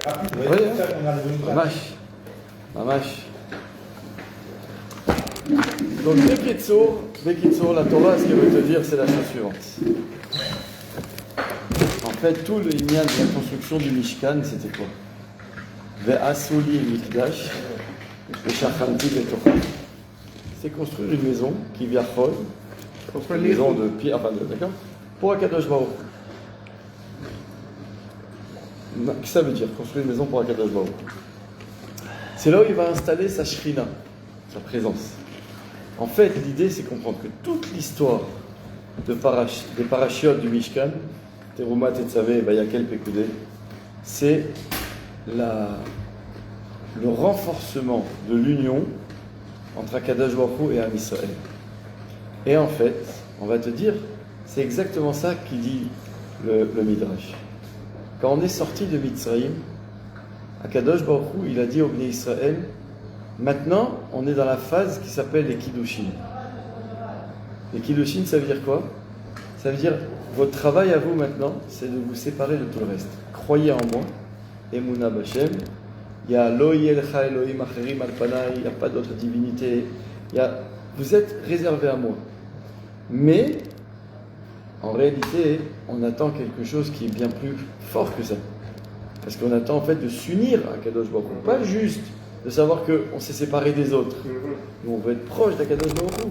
Rapide, Oui, mamash. Mamash. Donc, Bekitsour, la Torah, ce qu'elle veut te dire, c'est la chose suivante. En fait, tout le inyan de la construction du Mishkan, c'était quoi? Ve'asuli mikdash, ve'shachanti betocha. C'est construire une maison qui vient chol, une maison de pierre, enfin, d'accord, pour Akadosh Baruch. Qu'est-ce que ça veut dire, construire une maison pour Akadosh Baruch? C'est là où il va installer sa shrina, sa présence. En fait, l'idée, c'est comprendre que toute l'histoire des parachiotes du Mishkan, Teruma, Tetzavé, Bayakel, Pekudé, c'est le renforcement de l'union entre Akadosh Baruch Hu et Am Israël. Et en fait, on va te dire, c'est exactement ça qui dit le Midrash. Quand on est sorti de Mitzrayim, Akadosh Baruch Hu, il a dit au Bnei Israël, maintenant, on est dans la phase qui s'appelle les Kiddushin. Les Kiddushin, ça veut dire quoi? Ça veut dire, votre travail à vous maintenant, c'est de vous séparer de tout le reste. Croyez en moi, Emunah B'Hashem, il y a Lo Yelcha Elohim Acherim Al Panai, il n'y a pas d'autre divinité, vous êtes réservés à moi. Mais, en réalité, on attend quelque chose qui est bien plus fort que ça. Parce qu'on attend en fait de s'unir à Kadosh Baruch Hu. Pas juste de savoir qu'on s'est séparé des autres. Nous, on veut être proche d'Akadosh Baruch Hu.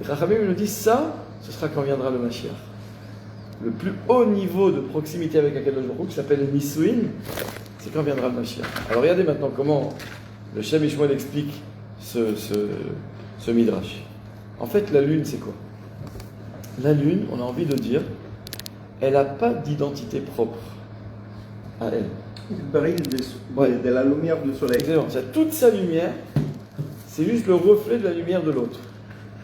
Et Chachamim nous dit ça, ce sera quand viendra le Mashiach. Le plus haut niveau de proximité avec Akadosh Baruch Hu, qui s'appelle le Nisuin, c'est quand viendra le Mashiach. Alors regardez maintenant comment le Shem Ishmael explique ce Midrash. En fait, la lune, c'est quoi? La lune, on a envie de dire, elle n'a pas d'identité propre à elle. Il brille de la lumière du soleil. Exactement. Toute sa lumière, c'est juste le reflet de la lumière de l'autre.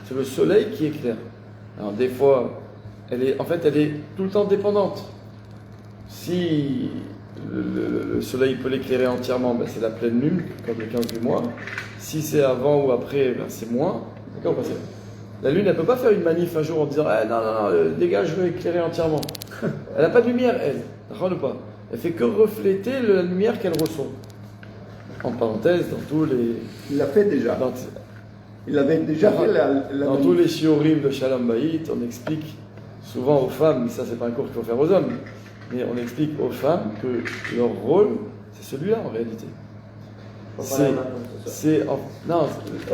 C'est le soleil qui éclaire. Alors des fois, elle est tout le temps dépendante. Si le soleil peut l'éclairer entièrement, ben c'est la pleine lune, comme le 15 du mois. Si c'est avant ou après, ben c'est moins. D'accord, parce que la lune, elle ne peut pas faire une manif un jour en disant non, les gars, je veux éclairer entièrement. Elle n'a pas de lumière, elle. D'accord ou pas? Elle fait que refléter la lumière qu'elle reçoit. En parenthèse, dans tous les... Il l'a fait déjà. Il avait déjà fait dans tous les shiurim de Shalom Bayit, on explique souvent aux femmes, mais ça c'est pas un cours qu'il faut faire aux hommes, mais on explique aux femmes que leur rôle, c'est celui-là en réalité.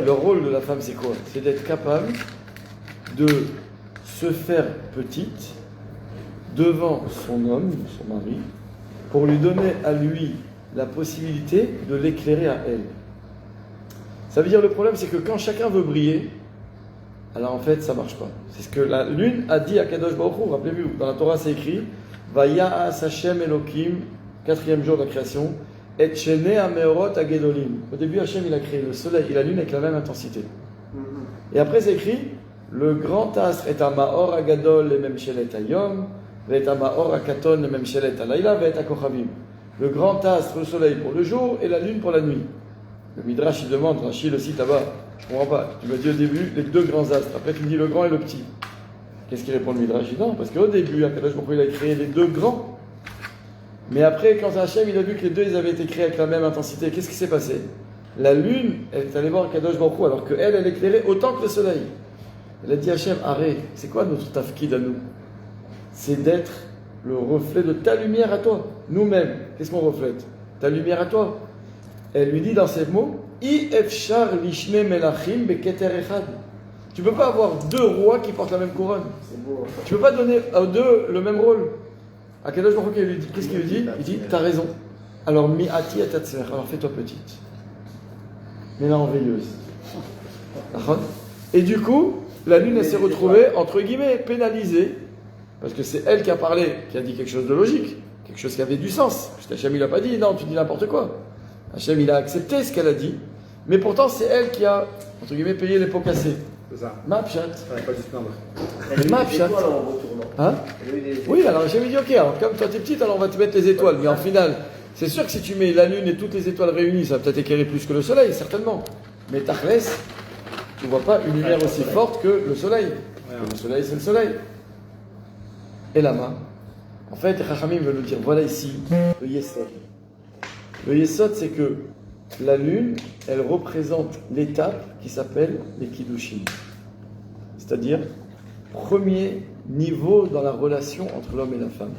Leur rôle de la femme c'est quoi? C'est d'être capable de se faire petite devant son homme, son mari, pour lui donner à lui la possibilité de l'éclairer à elle. Ça veut dire le problème, c'est que quand chacun veut briller, alors en fait, ça marche pas. C'est ce que la lune a dit à Kadosh Baruch Hu. Rappelez-vous, dans la Torah, c'est écrit Vaya'as Hashem Elokim, 4e jour de la création, Et Shene Ameorot Agedolim. Au début, Hashem, il a créé le soleil et la lune avec la même intensité. Et après, c'est écrit le grand astre est un Maor Agadol, le même Shelet Ayom, et un Maor Akaton, le même Shelet Alayla, et un Kochavim. Le grand astre, le soleil pour le jour et la lune pour la nuit. Le Midrash, il demande, Rachid le cite là-bas, je comprends pas. Tu m'as dit au début les deux grands astres, après tu me dis le grand et le petit. Qu'est-ce qu'il répond le Midrash? Il dit non, parce qu'au début, Akadosh Baruch Hu, il a créé les deux grands. Mais après, quand Hachem, il a vu que les deux, ils avaient été créés avec la même intensité, qu'est-ce qui s'est passé? La lune, elle est allée voir Akadosh Baruch Hu, alors qu'elle, elle éclairait autant que le soleil. Elle a dit Hachem, arrête, c'est quoi notre tafkid à nous? C'est d'être le reflet de ta lumière à toi. Nous-mêmes, qu'est-ce qu'on reflète? Ta lumière à toi. Elle lui dit dans ces mots, I efshar lishne melachim beketer echad. Tu ne peux pas avoir deux rois qui portent la même couronne. Tu ne peux pas donner aux deux le même rôle. Akadosh Baruch Hu, lui dit, qu'est-ce qu'il lui dit? Il dit, t'as raison. Alors mi'ati et tatzler. Alors fais-toi petite. Mais là en veilleuse. Et du coup, la lune, elle s'est retrouvée, entre guillemets, pénalisée. Parce que c'est elle qui a parlé, qui a dit quelque chose de logique, quelque chose qui avait du sens. Parce qu'Hachem, il n'a pas dit, non, tu dis n'importe quoi. Hachem, il a accepté ce qu'elle a dit, mais pourtant, c'est elle qui a, entre guillemets, payé les pots cassés. C'est ça. Ma pchat. Pas du tout. Ma pchat. Hein? Oui, alors Hachem, il dit, ok, alors comme toi, t'es petite, alors on va te mettre les étoiles. Mais en final, c'est sûr que si tu mets la lune et toutes les étoiles réunies, ça va peut-être éclairer plus que le soleil, certainement. Mais Tachles, tu ne vois pas une lumière aussi forte que le soleil. Le soleil, c'est le soleil. Et la main. En fait, Chachamim veut nous dire, voilà ici le Yesod. Le Yesod, c'est que la lune, elle représente l'étape qui s'appelle les Kiddushin. C'est-à-dire, premier niveau dans la relation entre l'homme et la femme.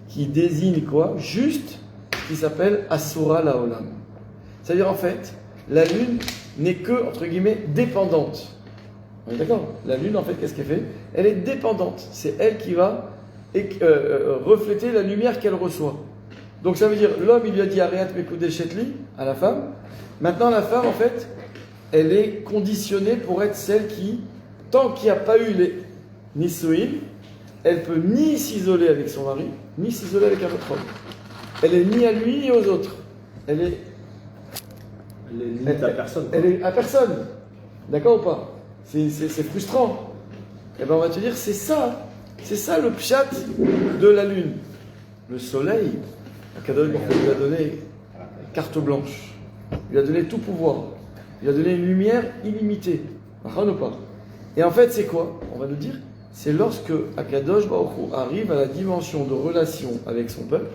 Qui désigne quoi? Juste ce qui s'appelle Asura Laolam. C'est-à-dire, en fait, la lune n'est que, entre guillemets, dépendante. On est d'accord? La lune, en fait, qu'est-ce qu'elle fait? Elle est dépendante. C'est elle qui va refléter la lumière qu'elle reçoit. Donc ça veut dire, l'homme, il lui a dit Ariat Mekudeh Shetli à la femme. Maintenant, la femme, en fait, elle est conditionnée pour être celle qui, tant qu'il n'y a pas eu les Nisuin, elle peut ni s'isoler avec son mari, ni s'isoler avec un autre homme. Elle est ni à lui, ni aux autres. Elle est limite à personne. Elle est à personne. D'accord ou pas? C'est frustrant. Et bien on va te dire, c'est ça le pshat de la lune. Le soleil, Akadosh Baruch Hu lui a donné carte blanche. Il lui a donné tout pouvoir. Il lui a donné une lumière illimitée. Ou pas? Et en fait, c'est quoi? On va nous dire, c'est lorsque Akadosh Baruch Hu arrive à la dimension de relation avec son peuple,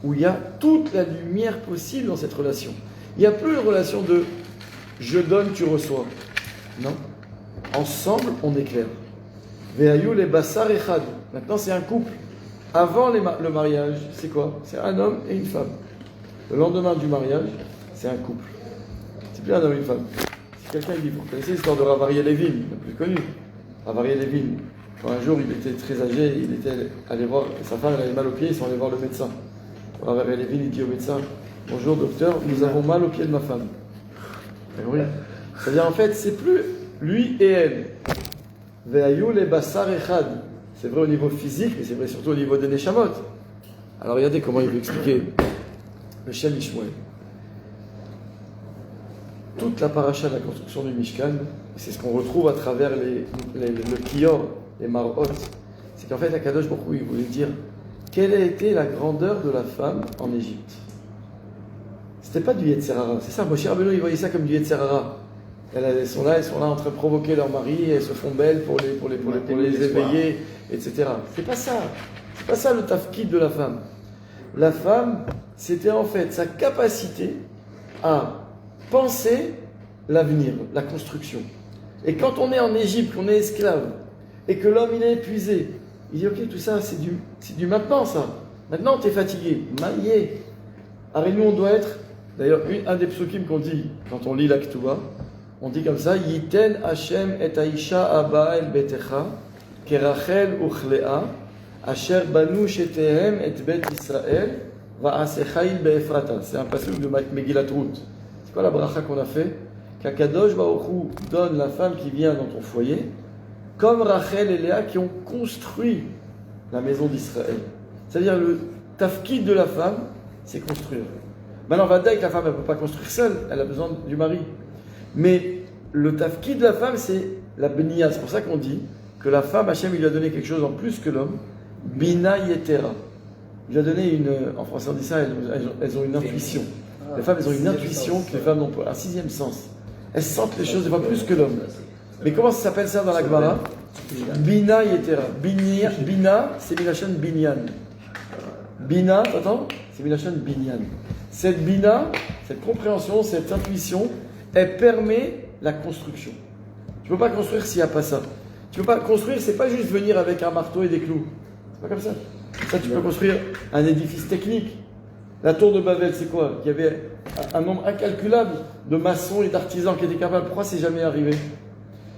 où il y a toute la lumière possible dans cette relation. Il n'y a plus une relation de je donne, tu reçois. Non. Ensemble, on est clair. Ve'ayu le basar echad. Maintenant, c'est un couple. Avant le mariage, c'est quoi? C'est un homme et une femme. Le lendemain du mariage, c'est un couple. C'est plus un homme et une femme. Si quelqu'un dit, vous connaissez l'histoire de Rav Aryeh Levin, le plus connu. Rav Aryeh Levin, quand un jour il était très âgé, il était allé voir, sa femme elle avait mal aux pieds, ils sont allés voir le médecin. Rav Aryeh Levin, il dit au médecin, bonjour docteur, nous avons mal aux pieds de ma femme. Oui. C'est-à-dire en fait, c'est plus lui et elle. Ve'ayu le basar echad. C'est vrai au niveau physique, mais c'est vrai surtout au niveau des neshamot. Alors regardez comment il veut expliquer le Shem Ishmael. Toute la paracha de la construction du Mishkan, c'est ce qu'on retrouve à travers le Kior, les Marot, c'est qu'en fait, Akadosh Baruch Hu, il voulait dire quelle a été la grandeur de la femme en Égypte. C'était pas du Yetzer Hara, c'est ça, Moshe Rabbeinu, il voyait ça comme du Yetzer Hara. Elles sont là en train de provoquer leur mari, elles se font belles pour les éveiller, etc. C'est pas ça le tafkid de la femme. La femme, c'était en fait sa capacité à penser l'avenir, la construction. Et quand on est en Égypte, qu'on est esclave, et que l'homme il est épuisé, il dit ok, tout ça c'est du maintenant ça. Maintenant tu es fatigué, maillé. Alors nous on doit être, d'ailleurs un des psukim qu'on dit quand on lit la Ketouba, on dit comme ça, Yiten Hashem et Aisha Abba el Betecha, Kerachel uchlea, Asher banu shetehem et Bet Israël, Va'asechail be'efrata. C'est un passage de Megillat Ruth. C'est quoi la bracha qu'on a fait? Qu'Akadosh Baruch Hu donne la femme qui vient dans ton foyer, comme Rachel et Léa qui ont construit la maison d'Israël. C'est-à-dire le tafkid de la femme, c'est construire. Maintenant, on va dire que la femme ne peut pas construire seule, elle a besoin du mari. Mais le tafkid de la femme, c'est la bnia. C'est pour ça qu'on dit que la femme, Hachem, il lui a donné quelque chose en plus que l'homme. Bina yetera. Il lui a donné en français on dit ça, elles ont une intuition. Les femmes, elles ont une intuition que les femmes n'ont pas. Un sixième sens. Elles sentent les choses des fois plus que l'homme. Mais comment ça s'appelle ça dans la Gemara? Bina yetera. Bina, c'est Milachon binyan. Bina, t'entends? C'est Milachon binyan. Cette bina, cette compréhension, cette intuition, elle permet la construction. Tu ne peux pas construire s'il n'y a pas ça. Tu ne peux pas construire, c'est pas juste venir avec un marteau et des clous. C'est pas comme ça. Ça, tu peux construire un édifice technique. La tour de Babel, c'est quoi? Il y avait un nombre incalculable de maçons et d'artisans qui étaient capables. Pourquoi c'est jamais arrivé?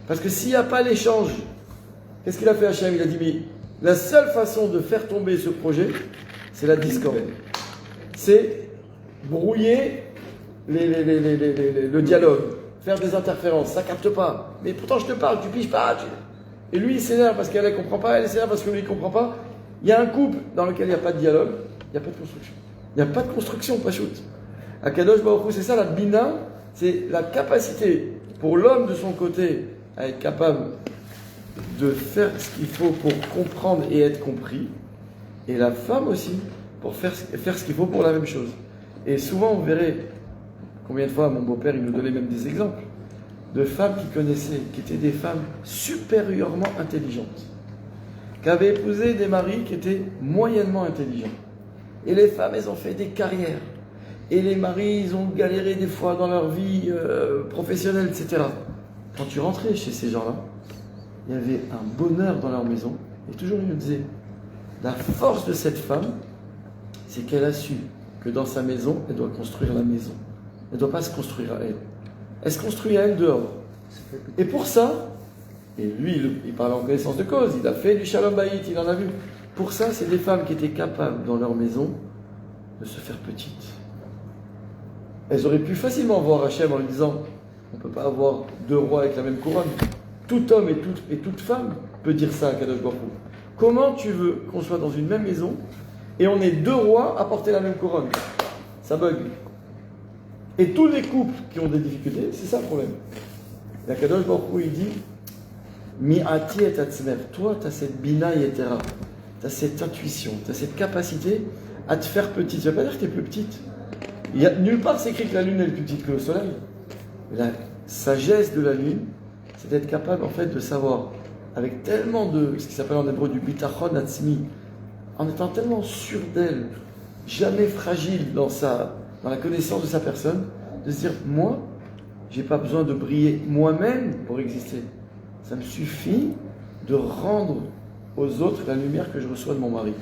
Parce que s'il n'y a pas l'échange, qu'est-ce qu'il a fait Hachem? Il a dit, mais la seule façon de faire tomber ce projet, c'est la discorde. C'est brouiller le dialogue, faire des interférences, ça capte pas. Mais pourtant je te parle, tu piges pas. Et lui il s'énerve parce qu'elle ne comprend pas, elle s'énerve parce que lui il ne comprend pas. Il y a un couple dans lequel il n'y a pas de dialogue, il n'y a pas de construction. Il n'y a pas de construction, pas shoot. Akadosh Baruch Hu, c'est ça la bina, c'est la capacité pour l'homme de son côté à être capable de faire ce qu'il faut pour comprendre et être compris, et la femme aussi pour faire ce qu'il faut pour la même chose. Et souvent, on verrait, combien de fois mon beau-père, il nous donnait même des exemples, de femmes qu'il connaissait, qui étaient des femmes supérieurement intelligentes, qui avaient épousé des maris qui étaient moyennement intelligents. Et les femmes, elles ont fait des carrières. et les maris, ils ont galéré des fois dans leur vie professionnelle, etc. Quand tu rentrais chez ces gens-là, il y avait un bonheur dans leur maison. Et toujours, il me disait, la force de cette femme, c'est qu'elle a su que dans sa maison, elle doit construire la maison. Elle ne doit pas se construire à elle. Elle se construit à elle dehors. Et pour ça, et lui, il parle en connaissance de cause, il a fait du shalom bayit, il en a vu. Pour ça, c'est des femmes qui étaient capables, dans leur maison, de se faire petites. Elles auraient pu facilement voir Hachem en lui disant, on ne peut pas avoir deux rois avec la même couronne. Tout homme et toute femme peut dire ça à Kadosh Baruch Hu. Comment tu veux qu'on soit dans une même maison et on est deux rois à porter la même couronne? Ça bug. Et tous les couples qui ont des difficultés, c'est ça le problème. La Kadosh Baruch Hu, il dit, Mi'ati et atzmer. Toi, tu as cette bina yetera, tu as cette intuition, tu as cette capacité à te faire petite. Ça ne veut pas dire que tu es plus petite. Nulle part c'est écrit que la lune est plus petite que le soleil. La sagesse de la lune, c'est d'être capable en fait de savoir, avec tellement de, ce qui s'appelle en hébreu du bitachon atzmi, en étant tellement sûr d'elle, jamais fragile dans la connaissance de sa personne, de se dire, moi, j'ai pas besoin de briller moi-même pour exister. Ça me suffit de rendre aux autres la lumière que je reçois de mon mari.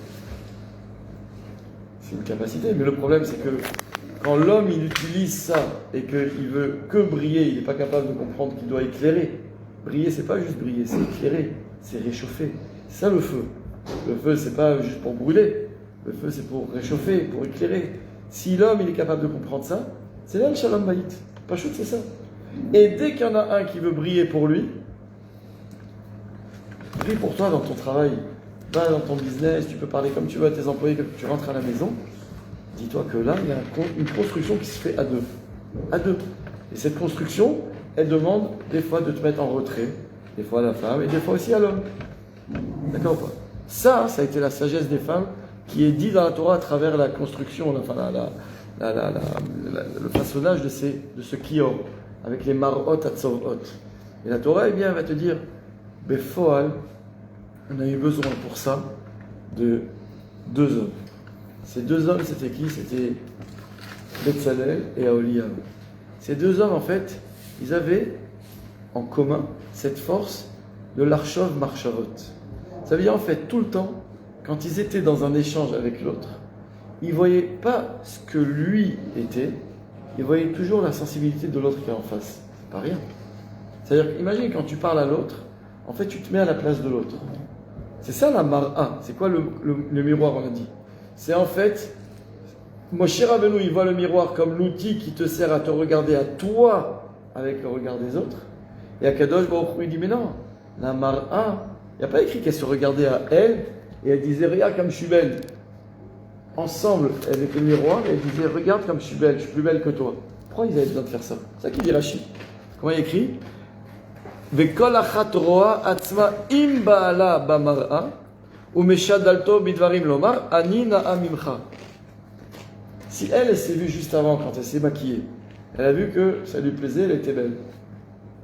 C'est une capacité, mais le problème c'est que quand l'homme il utilise ça et qu'il veut que briller, il n'est pas capable de comprendre qu'il doit éclairer. Briller, c'est pas juste briller, c'est éclairer, c'est réchauffer. C'est ça le feu. Le feu, c'est pas juste pour brûler. Le feu, c'est pour réchauffer, pour éclairer. Si l'homme il est capable de comprendre ça, c'est là le shalom bayit. Pas chouette, c'est ça. Et dès qu'il y en a un qui veut briller pour lui, brille pour toi dans ton travail, va dans ton business, tu peux parler comme tu veux à tes employés, que tu rentres à la maison. Dis-toi que là, il y a une construction qui se fait à deux. À deux. Et cette construction, elle demande des fois de te mettre en retrait, des fois à la femme et des fois aussi à l'homme. D'accord ou pas? Ça a été la sagesse des femmes qui est dit dans la Torah à travers la construction, enfin le façonnage de ce kior, avec les marot atzorot. Et la Torah, eh bien, elle va te dire, Befoal, on a eu besoin pour ça de deux hommes. Ces deux hommes, c'était qui? C'était Betzalel et Aholiab. Ces deux hommes, en fait, ils avaient en commun cette force de l'archov marchavot. Ça veut dire, en fait, tout le temps, quand ils étaient dans un échange avec l'autre, ils ne voyaient pas ce que lui était, ils voyaient toujours la sensibilité de l'autre qui est en face. C'est pas rien. C'est-à-dire, imagine quand tu parles à l'autre, en fait, tu te mets à la place de l'autre. C'est ça la mar'a. C'est quoi le miroir, on a dit? C'est en fait, Moshe Rabbeinu, il voit le miroir comme l'outil qui te sert à te regarder à toi avec le regard des autres. Et Akadosh Baruch Hu, il dit, mais non, la mar'a, il n'y a pas écrit qu'elle se regardait à elle et elle disait, regarde comme je suis belle. Ensemble, elle était le miroir et elle disait, regarde comme je suis belle, je suis plus belle que toi. Pourquoi ils avaient besoin de faire ça? C'est ça qu'il dit Rashi. Comment il écrit? Vekol achat roa atzma im ba'ala bamar'a umeshadalto bidvarim lomar ani na'amimcha. Si elle s'est vue juste avant, quand elle s'est maquillée, elle a vu que ça lui plaisait, elle était belle.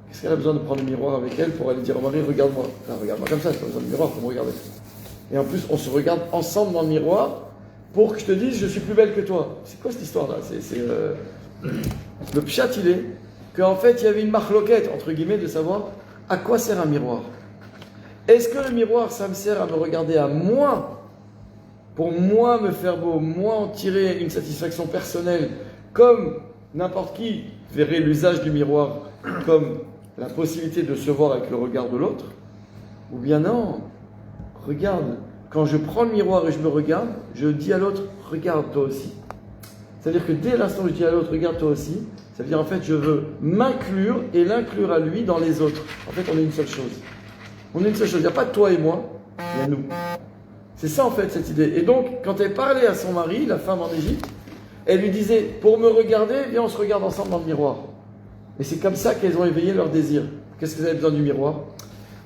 Qu'est-ce qu'elle a besoin de prendre le miroir avec elle pour aller dire au mari, regarde-moi. Enfin, regarde-moi comme ça, j'ai pas besoin de miroir pour me regarder. Et en plus, on se regarde ensemble dans le miroir pour que je te dise, je suis plus belle que toi. C'est quoi cette histoire-là? Le pshat, il est qu'en fait, il y avait une marloquette, entre guillemets, de savoir à quoi sert un miroir. Est-ce que le miroir, ça me sert à me regarder à moi, pour moi me faire beau, moi en tirer une satisfaction personnelle, comme n'importe qui verrait l'usage du miroir comme la possibilité de se voir avec le regard de l'autre? Ou bien non, regarde, quand je prends le miroir et je me regarde, je dis à l'autre, regarde toi aussi. C'est-à-dire que dès l'instant où je dis à l'autre, regarde toi aussi, ça veut dire en fait, je veux m'inclure et l'inclure à lui dans les autres. En fait, on est une seule chose. On est une seule chose. Il n'y a pas toi et moi, il y a nous. C'est ça en fait cette idée. Et donc, quand elle parlait à son mari, la femme en Égypte, elle lui disait, pour me regarder, viens on se regarde ensemble dans le miroir. Et c'est comme ça qu'elles ont éveillé leur désir. Qu'est-ce qu'elles avaient besoin du miroir?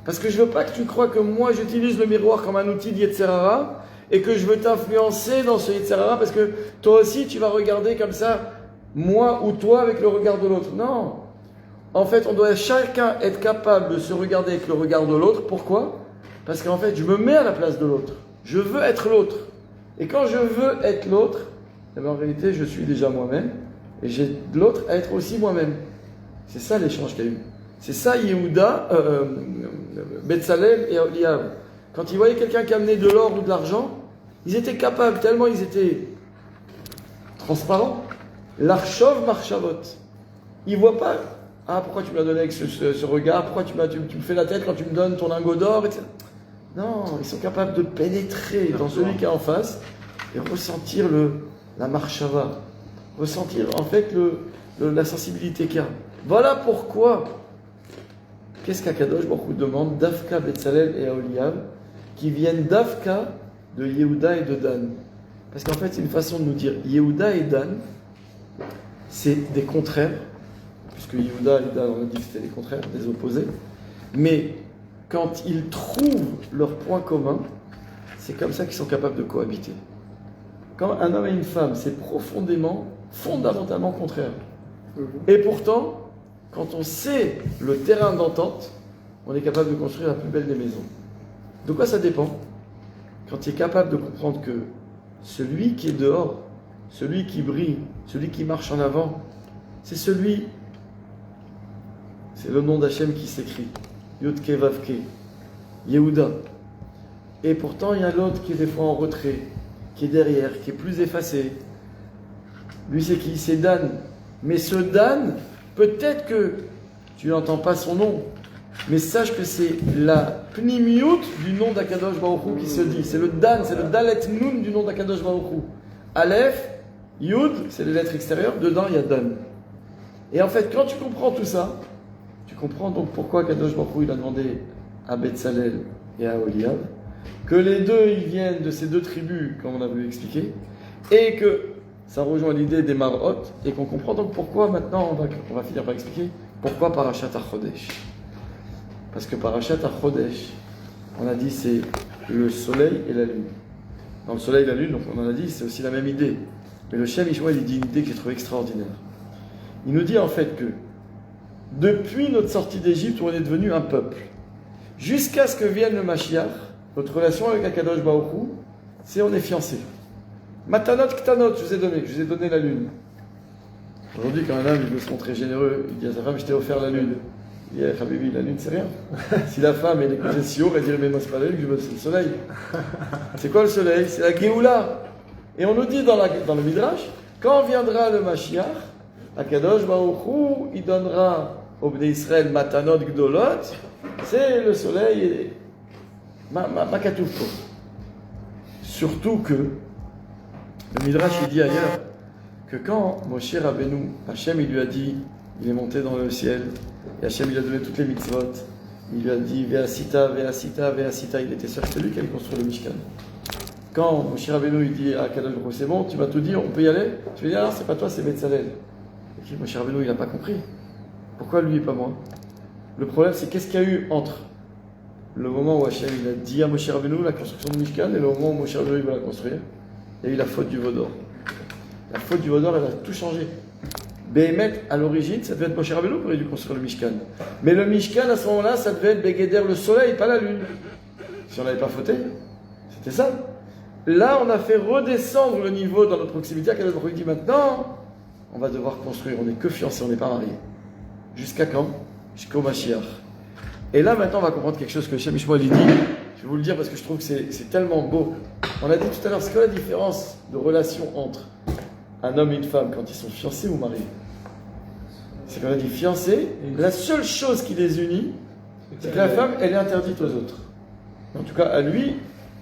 Parce que je ne veux pas que tu crois que moi j'utilise le miroir comme un outil de Yetzerara et que je veux t'influencer dans ce Yetzerara parce que toi aussi tu vas regarder comme ça, moi ou toi avec le regard de l'autre. Non. En fait, on doit chacun être capable de se regarder avec le regard de l'autre. Pourquoi? Parce qu'en fait, je me mets à la place de l'autre. Je veux être l'autre. Et quand je veux être l'autre, eh bien, en réalité, je suis déjà moi-même, et j'ai l'autre à être aussi moi-même. C'est ça l'échange qu'il y a eu. C'est ça Yehuda, Betzalel et Eliav. Quand ils voyaient quelqu'un qui amenait de l'or ou de l'argent, ils étaient capables, tellement ils étaient transparents. L'archov marchavot. Ils ne voient pas, ah, pourquoi tu me l'as donné avec ce regard, pourquoi tu me fais la tête quand tu me donnes ton lingot d'or, etc. Non, ils sont capables de pénétrer dans celui qui est en face et ressentir la marchava, ressentir en fait la sensibilité qu'il y a. Voilà pourquoi, qu'est-ce qu'Akadosh Baruch Hu demande d'Afka, Betzalel et Aholiab, qui viennent d'Afka, de Yehuda et de Dan. Parce qu'en fait, c'est une façon de nous dire, Yehuda et Dan, c'est des contraires, puisque Yehuda et Dan, on a dit que c'était des contraires, des opposés, mais quand ils trouvent leur point commun, c'est comme ça qu'ils sont capables de cohabiter. Quand un homme et une femme, c'est profondément, fondamentalement contraire. Et pourtant, quand on sait le terrain d'entente, on est capable de construire la plus belle des maisons. De quoi ça dépend? Quand tu es capable de comprendre que celui qui est dehors, celui qui brille, celui qui marche en avant, c'est le nom d'Hachem qui s'écrit. Yudke Vavke, Yehuda. Et pourtant, il y a l'autre qui est des fois en retrait, qui est derrière, qui est plus effacé. Lui, c'est qui? C'est Dan. Mais ce Dan, peut-être que tu n'entends pas son nom, mais sache que c'est la pnimiut du nom d'Akadosh Baruch Hu qui se dit. C'est le Dan, c'est le Dalet Nun du nom d'Akadosh Baruch Hu. Aleph, Yud, c'est les lettres extérieures, dedans il y a Dan. Et en fait, quand tu comprends tout ça, tu comprends donc pourquoi Akadosh Baruch Hu il a demandé à Betzalel et à Aholiab que les deux ils viennent de ces deux tribus, comme on a voulu expliquer, et que ça rejoint l'idée des Marot, et qu'on comprend donc pourquoi maintenant, on va finir par expliquer, pourquoi Parashat HaChodesh. Parce que Parashat HaChodesh, on a dit c'est le soleil et la lune. Dans le soleil et la lune, donc on en a dit, c'est aussi la même idée. Mais le Shem Yishmael, il dit une idée que j'ai trouvée extraordinaire. Il nous dit en fait que depuis notre sortie d'Égypte, où on est devenu un peuple, jusqu'à ce que vienne le Mashiach, notre relation avec Akadosh Baruch Hu, c'est on est fiancés. Matanot Ktanot, je vous ai donné la lune. Aujourd'hui, quand un homme il veut se montrer généreux, il dit à sa femme, je t'ai offert la lune. Il dit, Habibi, la lune c'est rien. Si la femme elle est côté Siour, elle dirait, mais moi c'est pas la lune que je veux, c'est le soleil. C'est quoi le soleil? C'est la Géoula. Et on nous dit dans le Midrash, quand viendra le Mashiach, Akadosh Baruch Hu, il donnera au Bnei Israël Matanot Gdolot, c'est le soleil et Makatoufo. Surtout que le Midrash il dit ailleurs que quand Moshe Rabbeinu, Hachem il lui a dit, il est monté dans le ciel, et Hachem il a donné toutes les mitzvot, il lui a dit Ve'asita, Ve'asita, Ve'asita, il était sûr que c'est lui qui allait construire le Mishkan. Quand Moshe Rabbeinu il dit à Kadosh Baruch Hu, c'est bon, tu vas tout dire, on peut y aller? Tu vas dire, alors c'est pas toi, c'est Betzalel. Et puis Moshe Rabbeinu il n'a pas compris. Pourquoi lui et pas moi? Le problème c'est qu'est-ce qu'il y a eu entre le moment où Hachem il a dit à Moshe Rabbeinu la construction de Mishkan et le moment où Moshe Rabbeinu il va la construire? Il y a eu la faute du Vaudor. La faute du Vaudor, elle a tout changé. Béhémet, à l'origine, ça devait être Moshe Rabbeinu qui aurait dû construire le Mishkan. Mais le Mishkan, à ce moment-là, ça devait être Begeder, le soleil, pas la lune. Si on n'avait pas fauté, c'était ça. Là, on a fait redescendre le niveau dans notre proximité. Akadosh Baruch Hu dit maintenant, on va devoir construire. On n'est que fiancés, on n'est pas mariés. Jusqu'à quand? Jusqu'au Mashiach. Et là, maintenant, on va comprendre quelque chose que Shem Yishmael dit. Je vais vous le dire parce que je trouve que c'est tellement beau. On a dit tout à l'heure, c'est quoi la différence de relation entre un homme et une femme quand ils sont fiancés ou mariés? C'est qu'on a dit fiancés, la seule chose qui les unit, c'est que la femme, elle est interdite aux autres. En tout cas, à lui,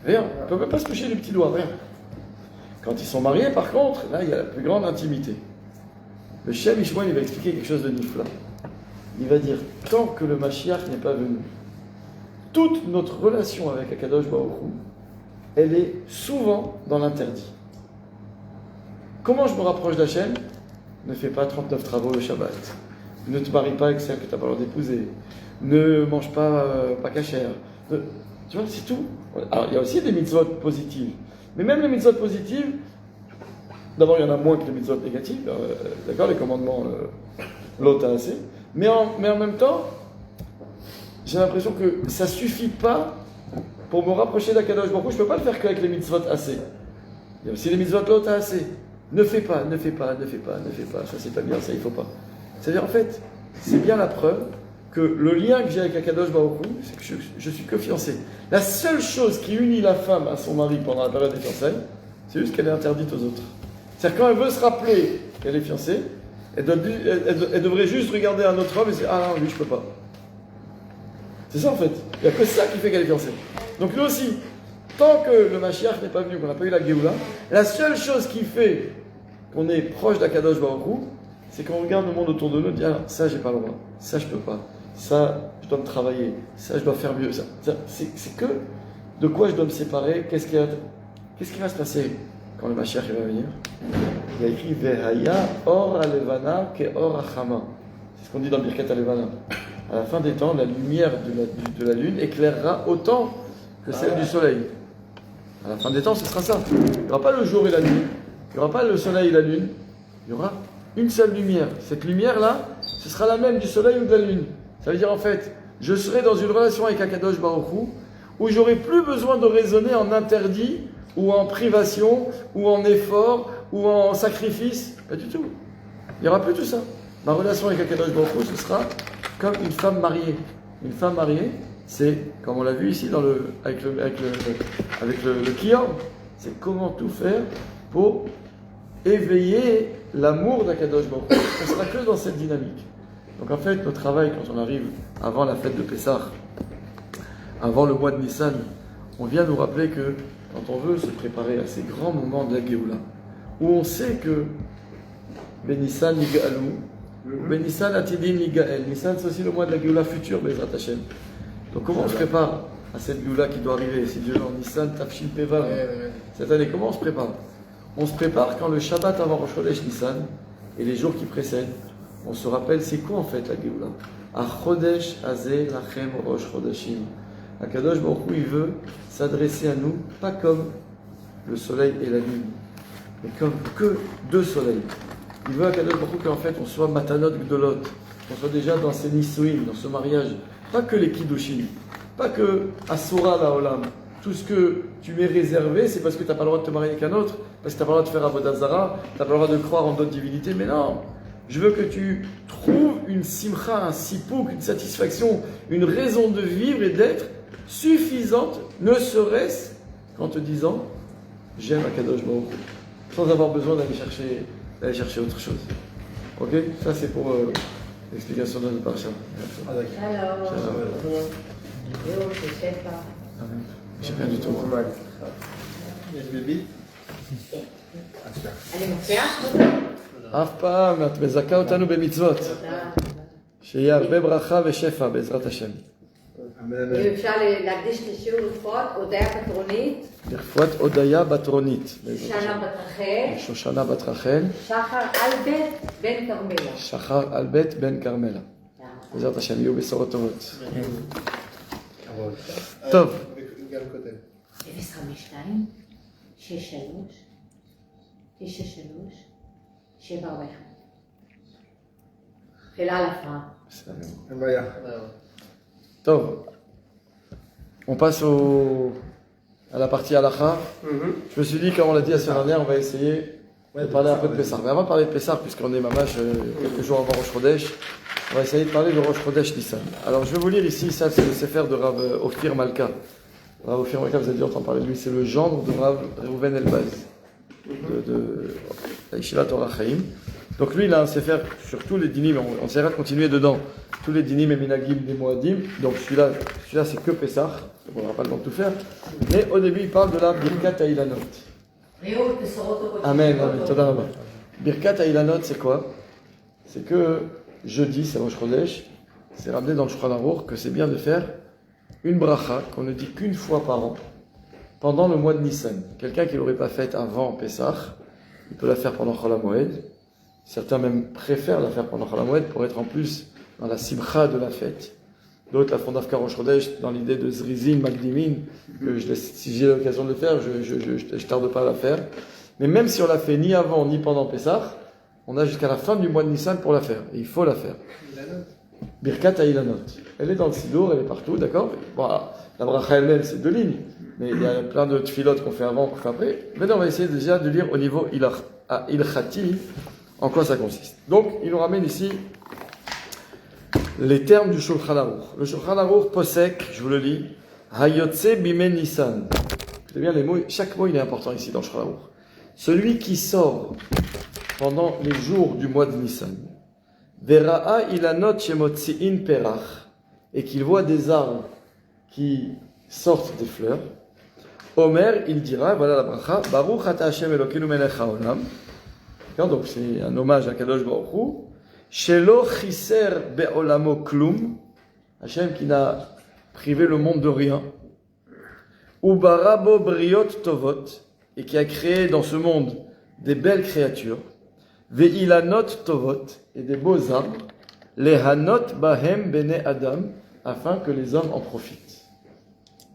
rien. Elle ne peut même pas se toucher du petit doigt, rien. Quand ils sont mariés, par contre, là, il y a la plus grande intimité. Le Shem Yishmael, il va expliquer quelque chose de nifla. Il va dire, tant que le Mashiach n'est pas venu, toute notre relation avec Akadosh Baruch Hu, elle est souvent dans l'interdit. Comment je me rapproche d'Hachem? Ne fais pas 39 travaux le Shabbat. Ne te marie pas avec celle que tu n'as pas le droit d'épouser. Ne mange pas cachère. Tu vois, c'est tout. Alors, il y a aussi des mitzvot positives. Mais même les mitzvot positives, d'abord, il y en a moins que les mitzvot négatives. D'accord, les commandements, l'autre a assez. Mais en même temps, j'ai l'impression que ça ne suffit pas pour me rapprocher d'Akadosh Baruch Hu. Je ne peux pas le faire qu'avec les mitzvot assez. Il y a aussi les mitzvot l'autre assez. Ne fais pas, ne fais pas, ne fais pas, ne fais pas, ça c'est pas bien, ça il faut pas. C'est-à-dire en fait, c'est bien la preuve que le lien que j'ai avec Akadosh Baruch Hu, c'est que je suis que fiancé. La seule chose qui unit la femme à son mari pendant la période des fiançailles, c'est juste qu'elle est interdite aux autres. C'est-à-dire quand elle veut se rappeler qu'elle est fiancée, elle devrait juste regarder un autre homme et se dire « Ah non, lui je peux pas ». C'est ça en fait, il n'y a que ça qui fait qu'elle est fiancée. Donc nous aussi, tant que le Mashiach n'est pas venu, qu'on n'a pas eu la Géoula, la seule chose qui fait qu'on est proche d'Akadosh Baruch Hu, c'est qu'on regarde le monde autour de nous et dit « Ah, ça j'ai pas le droit, ça je peux pas, ça je dois me travailler, ça je dois faire mieux. » C'est que de quoi je dois me séparer, qu'est-ce qui va se passer quand le Mashiach va venir? Il y a écrit « Vehaya or alevana ke or achama ». C'est ce qu'on dit dans Birkat Alevana. À la fin des temps, la lumière de la lune éclairera autant que celle du soleil. À la fin des temps, ce sera ça. Il n'y aura pas le jour et la nuit, il n'y aura pas le soleil et la lune, il y aura une seule lumière. Cette lumière-là, ce sera la même du soleil ou de la lune. Ça veut dire en fait, je serai dans une relation avec Akadosh Baruch Hu où j'aurai plus besoin de raisonner en interdit ou en privation ou en effort ou en sacrifice. Pas du tout. Il n'y aura plus tout ça. Ma relation avec Akadosh Baruch Hu, ce sera comme une femme mariée. Une femme mariée, c'est, comme on l'a vu ici avec le Kiyom, c'est comment tout faire pour éveiller l'amour d'Akadosh Baruch Hu. On sera que dans cette dynamique. Donc en fait, notre travail, quand on arrive avant la fête de Pessah, avant le mois de Nissan, on vient nous rappeler que quand on veut se préparer à ces grands moments de la Géoula, où on sait que Benissan Nigalou, Benissan Atidim Nigael, Nissan c'est aussi le mois de la Géoula future, Bezrat Hashem. Donc comment on se prépare à cette Géoula qui doit arriver, si Dieu en Nissan, Tafshin Peva, cette année, comment on se prépare? On se prépare quand le Shabbat avant Rosh Chodesh Nissan et les jours qui précèdent, on se rappelle c'est quoi en fait la Géoula? A Chodesh Azeh Lachem Rosh Chodeshim. Akadosh Baruch Hu, il veut s'adresser à nous, pas comme le soleil et la lune, mais comme que deux soleils. Il veut Akadosh Baruch Hu qu'en fait on soit matanot gdolot, qu'on soit déjà dans ces nisuim, dans ce mariage, pas que les kiddushin, pas que asura la olam. Tout ce que tu m'es réservé, c'est parce que tu n'as pas le droit de te marier avec un autre, parce que tu n'as pas le droit de faire avodat zara, tu n'as pas le droit de croire en d'autres divinités, mais non. Je veux que tu trouves une simcha, un sipouk, une satisfaction, une raison de vivre et d'être suffisante, ne serait-ce qu'en te disant j'aime Akadosh Baruch Hu, sans avoir besoin d'aller chercher autre chose. Ok? Ça c'est pour l'explication de notre parasha. Alors, je sais pas. Je sais rien du tout. אני מופיעה? אף פעם את מזכה אותנו במצוות. שיהיה הרבה ברכה ושפע בעזרת השם. אם אפשר להקדיש את השיעור לפחות, הודיה פטרונית. לכבוד הודיה בתרונית. שושנה בת רחל. שושנה בת רחל. שחר אלבט בן כרמלה. שחר אלבט בן כרמלה. בעזרת השם יהיו בשורות טובות. טוב. 052 63 93 71. חילה על הפרעה. טוב, on passe à la partie halakha. Je me suis dit, comme on l'a dit la semaine dernière, on va essayer de parler un peu de Pessah. Mais avant de parler de Pessah, puisqu'on est mamash quelques jours avant Rosh Chodesh, on va essayer de parler de Rosh Chodesh Nissan. Alors je vais vous lire ici, ça c'est le sefer de Rav Ophir Malka. Rav Ophir Malka, vous avez dû entendre parler de lui, c'est le gendre de Rav Reuven Elbaz, de la Yeshiva Torah Chaim. Donc lui, il a un sefer sur tous les dinim, on essaiera de continuer dedans, tous les dinim et minagim des Moadim. Donc celui-là c'est que Pessah, on n'aura pas le temps de tout faire. Mais au début, il parle de la Birkat Hailanot. Amen, amen, toda rabba. Birkat Hailanot, c'est quoi? C'est que jeudi, c'est Rosh Chodesh, c'est ramené dans le Shulchan Aruch que c'est bien de faire une bracha qu'on ne dit qu'une fois par an, pendant le mois de Nissan. Quelqu'un qui ne l'aurait pas faite avant Pessah, il peut la faire pendant Chol HaMoed. Certains même préfèrent la faire pendant Chol HaMoed pour être en plus dans la simcha de la fête. D'autres la font d'Afkar Rosh Chodesh dans l'idée de Zrizin, Magdimin, que si j'ai l'occasion de le faire, je tarde pas à la faire. Mais même si on la fait ni avant ni pendant Pessah, on a jusqu'à la fin du mois de Nissan pour la faire. Et il faut la faire. Birkat Hailanot. Elle est dans le Sidour, elle est partout, d'accord? Bon, la bracha elle-même, c'est 2 lignes. Mais il y a plein de tfilot qu'on fait avant, qu'on fait après. Maintenant, on va essayer déjà de lire au niveau Ilach. à Ilchati, en quoi ça consiste. Donc, il nous ramène ici les termes du Shulchan Aruch. Le Shulchan Aruch posek, je vous le lis, Hayotse Bime Nissan. C'est bien les mots, chaque mot il est important ici dans le Shulchan Aruch. Celui qui sort pendant les jours du mois de Nissan, Vera'a ilanot shemotzi'in perach, et qu'il voit des arbres qui sortent des fleurs, Omer, il dira, voilà la bracha, Baruch ata Hashem Elokeinu melech haolam. Donc c'est un hommage à Kadosh Baruch Hu. Shelo chiser be'olamo klum. Hashem qui n'a privé le monde de rien. Ubarabo briot tovot. Et qui a créé dans ce monde des belles créatures. Ve'ilanot tovot. Et des beaux arbres. Lehanot bahem bene adam. Afin que les hommes en profitent.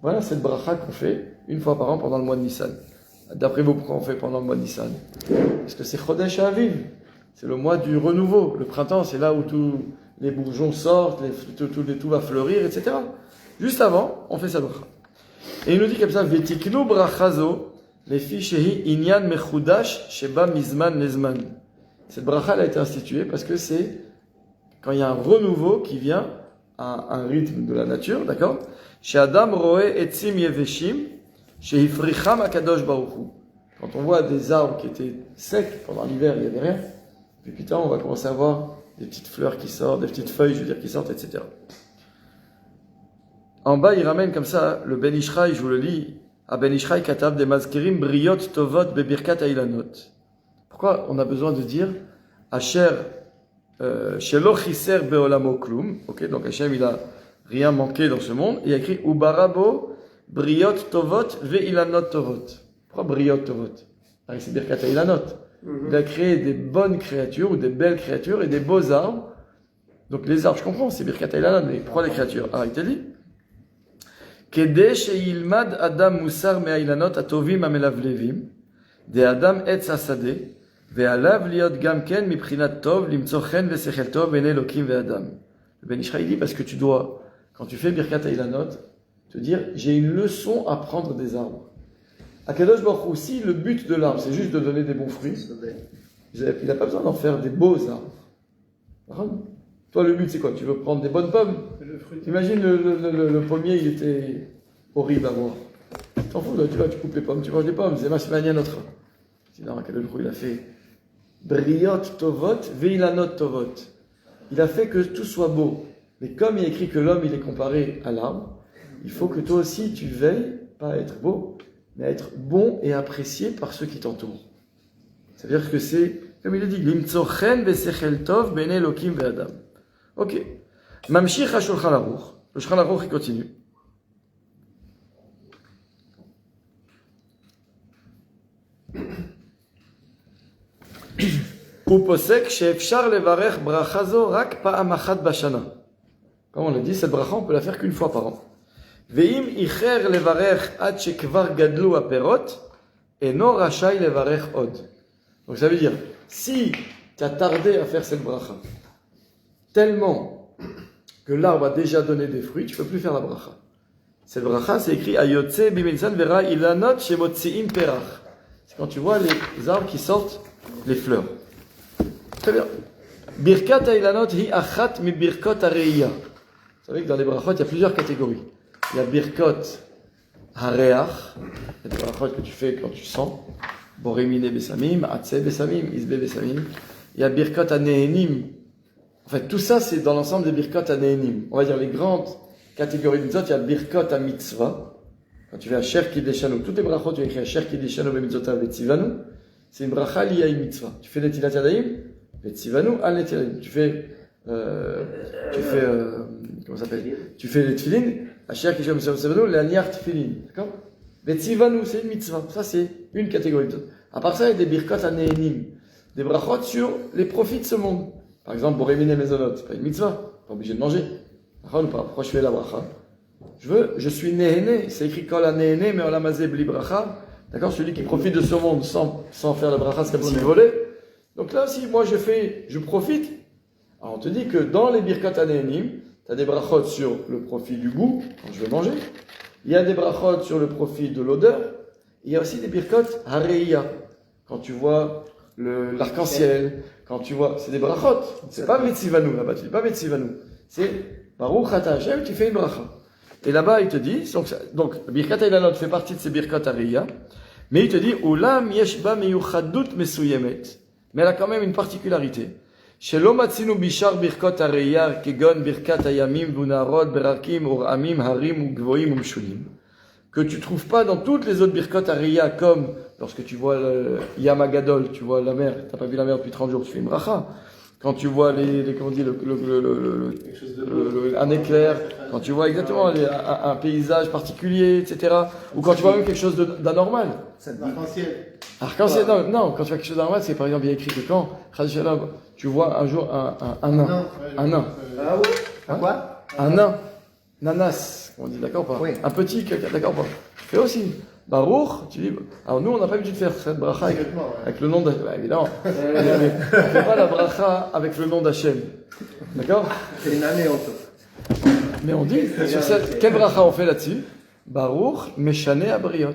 Voilà cette bracha qu'on fait une fois par an pendant le mois de Nissan. D'après vous, pourquoi on fait pendant le mois de Nissan? Parce que c'est Chodesh Aviv. C'est le mois du renouveau. Le printemps, c'est là où tous les bourgeons sortent, tout va fleurir, etc. Juste avant, on fait sa bracha. Et il nous dit comme ça, Vetiknu brachazo, les filles shehi inyan mechudash sheba mizman lezman. Cette bracha elle a été instituée parce que c'est quand il y a un renouveau qui vient à un rythme de la nature, d'accord? Chez Adam roe etzim yeveshim, chez Ifricham akadosh baruchu. Quand on voit des arbres qui étaient secs pendant l'hiver, il n'y avait rien. Puis plus tard, on va commencer à voir des petites fleurs qui sortent, des petites feuilles, je veux dire, qui sortent, etc. En bas, il ramène comme ça le Ben Ishraï, je vous le lis. À Ben Ishraï katab de mazkirim briot tovot bebirkat ailanot. Pourquoi on a besoin de dire Asher shelo chiser beolamo klum. Ok, donc Hashem, il a rien manqué dans ce monde. Il a écrit Ubarabo briot tovot veilanot tovot. Pourquoi briot tovot? C'est birkat ailanot. Il a créé des bonnes créatures ou des belles créatures et des beaux arbres. Donc les arbres, je comprends, c'est birkat ailanot, mais pourquoi les créatures? Ah, il t'a dit Kede sheilmad adam musar me'ailanot atovim amelavlevim de adam etz asade ve'alav liot gamken miprinat tov limtso chen vesechel tov bene Elokim ve'adam. Le Ben Ishraï dit parce que tu dois, quand tu fais birkat ailanot, te dire j'ai une leçon à prendre des arbres. À Kadosh Baruch Hu aussi, le but de l'arbre, c'est juste de donner des bons fruits. Il n'a pas besoin d'en faire des beaux arbres. Toi, le but, c'est quoi? Tu veux prendre des bonnes pommes? Imagine le pommier, il était horrible à voir. T'en fous, tu vas, tu coupes les pommes, tu manges des pommes, c'est ma notre. Sinon, à Kadosh Baruch Hu, il a fait Briot Tovot, Veilanot Tovot. Il a fait que tout soit beau. Mais comme il est écrit que l'homme, il est comparé à l'arbre, il faut que toi aussi, tu veilles, pas à être beau, mais à être bon et apprécié par ceux qui t'entourent. C'est-à-dire que c'est, comme il a dit, Limtso chen vesechel tov bene Elokim ve'adam. Ok. Mamshich ha-Shulchan Aruch. Le Shulchan Aruch, il continue. הוא פוסק שאפשר לברך ברכה זו רק פעם אחת בשנה. Comme on l'a dit, cette bracha, on peut la faire qu'une fois par an. ואם איחר לברך עד שכבר גדלו הפירות, אינו רשאי לברך עוד. Donc ça veut dire, si tu as tardé à faire cette bracha, tellement que l'arbre a déjà donné des fruits, tu ne peux plus faire la bracha. Cette bracha, c'est écrit Ayotse bimensan vera ilanot shemotziim perach. C'est quand tu vois les arbres qui sortent les fleurs. Très bien. Birkat ilanot hi achat mi birkot areiya. Vous savez que dans les brachot, il y a plusieurs catégories. Il y a birkot hareach, c'est des brachot que tu fais quand tu sens. Boremine besamim, atse besamim, isbe besamim. Il y a birkot anehenim. En fait, tout ça, c'est dans l'ensemble des birkot anehenim. On va dire les grandes catégories de mitzvot. Il y a birkot à mitzvah. Quand tu fais Asher Kideshanu, toutes les brachot, tu écris Asher Kideshanu b'mitzvotav v'tzivanu. C'est une bracha liée à une mitzvah. Tu fais Netilat Yadayim, v'tzivanu al Netilat Yadayim. Tu fais comment ça s'appelle? Tu fais les tefillin, Asher Kideshanu b'mitzvotav l'aniar tefillin. D'accord? V'tzivanu, c'est une mitzvah. Ça, c'est une catégorie de mitzvot. À part ça, il y a des birkot anehenim. Des brachot sur les profits de ce monde. Par exemple, Boremine Mezonot, c'est pas une mitzvah, pas obligé de manger. Pourquoi je fais la bracha? Je suis néhéné, c'est écrit Kol ha-néhéné, mais olamazé bli bracha. D'accord? Celui qui profite de ce monde sans faire la bracha, c'est comme s'il volait. Donc là aussi, moi je profite. Alors on te dit que dans les birkot ha-néhénim, tu as des brachot sur le profit du goût, quand je vais manger. Il y a des brachot sur le profit de l'odeur. Il y a aussi des birkot hareia. Quand tu vois l'arc-en-ciel, quand tu vois, c'est des brachot. C'est pas Metzivanu là-bas, tu dis pas Metzivanu. C'est Baruch Ata Hashem, tu fais une bracha. Et là-bas, il te dit, donc Birkat Ilanot fait partie de ces Birkat Ariya, mais il te dit, Ulam Yeshba Meyuchadut Mesuyemet. Mais elle a quand même une particularité. Shelo Matzinu Bishar Birkat Ariya, Kegon Birkat Ayamim, Vunarod, Berakim, Uramim, Harim, Ugvoim, Umshulim. Que tu trouves pas dans toutes les autres Birkot Ariya, comme lorsque tu vois le Yamagadol, tu vois la mer, t'as pas vu la mer depuis 30 jours, tu fais une bracha. Quand tu vois comment on dit, un éclair, quand tu vois exactement un paysage particulier, etc. Ou quand tu vois même quelque chose d'anormal. Arc-en-ciel. Arc-en-ciel, non, quand tu vois quelque chose d'anormal, c'est par exemple, il y a écrit que quand, tu vois un jour un nain. Un nain. Ah ouais? Un quoi? Un nain. Nanas, on dit d'accord pas? Oui. Un petit quelqu'un, d'accord pas? Fais aussi. Baruch, tu dis, alors nous on n'a pas l'habitude de faire cette bracha avec le nom d'Hachem. Bah, évidemment. On ne fait pas la bracha avec le nom d'Hachem. D'accord? C'est une année en tout. Mais on dit, sur cette, quelle bracha on fait là-dessus? Baruch, Meshane Abriot.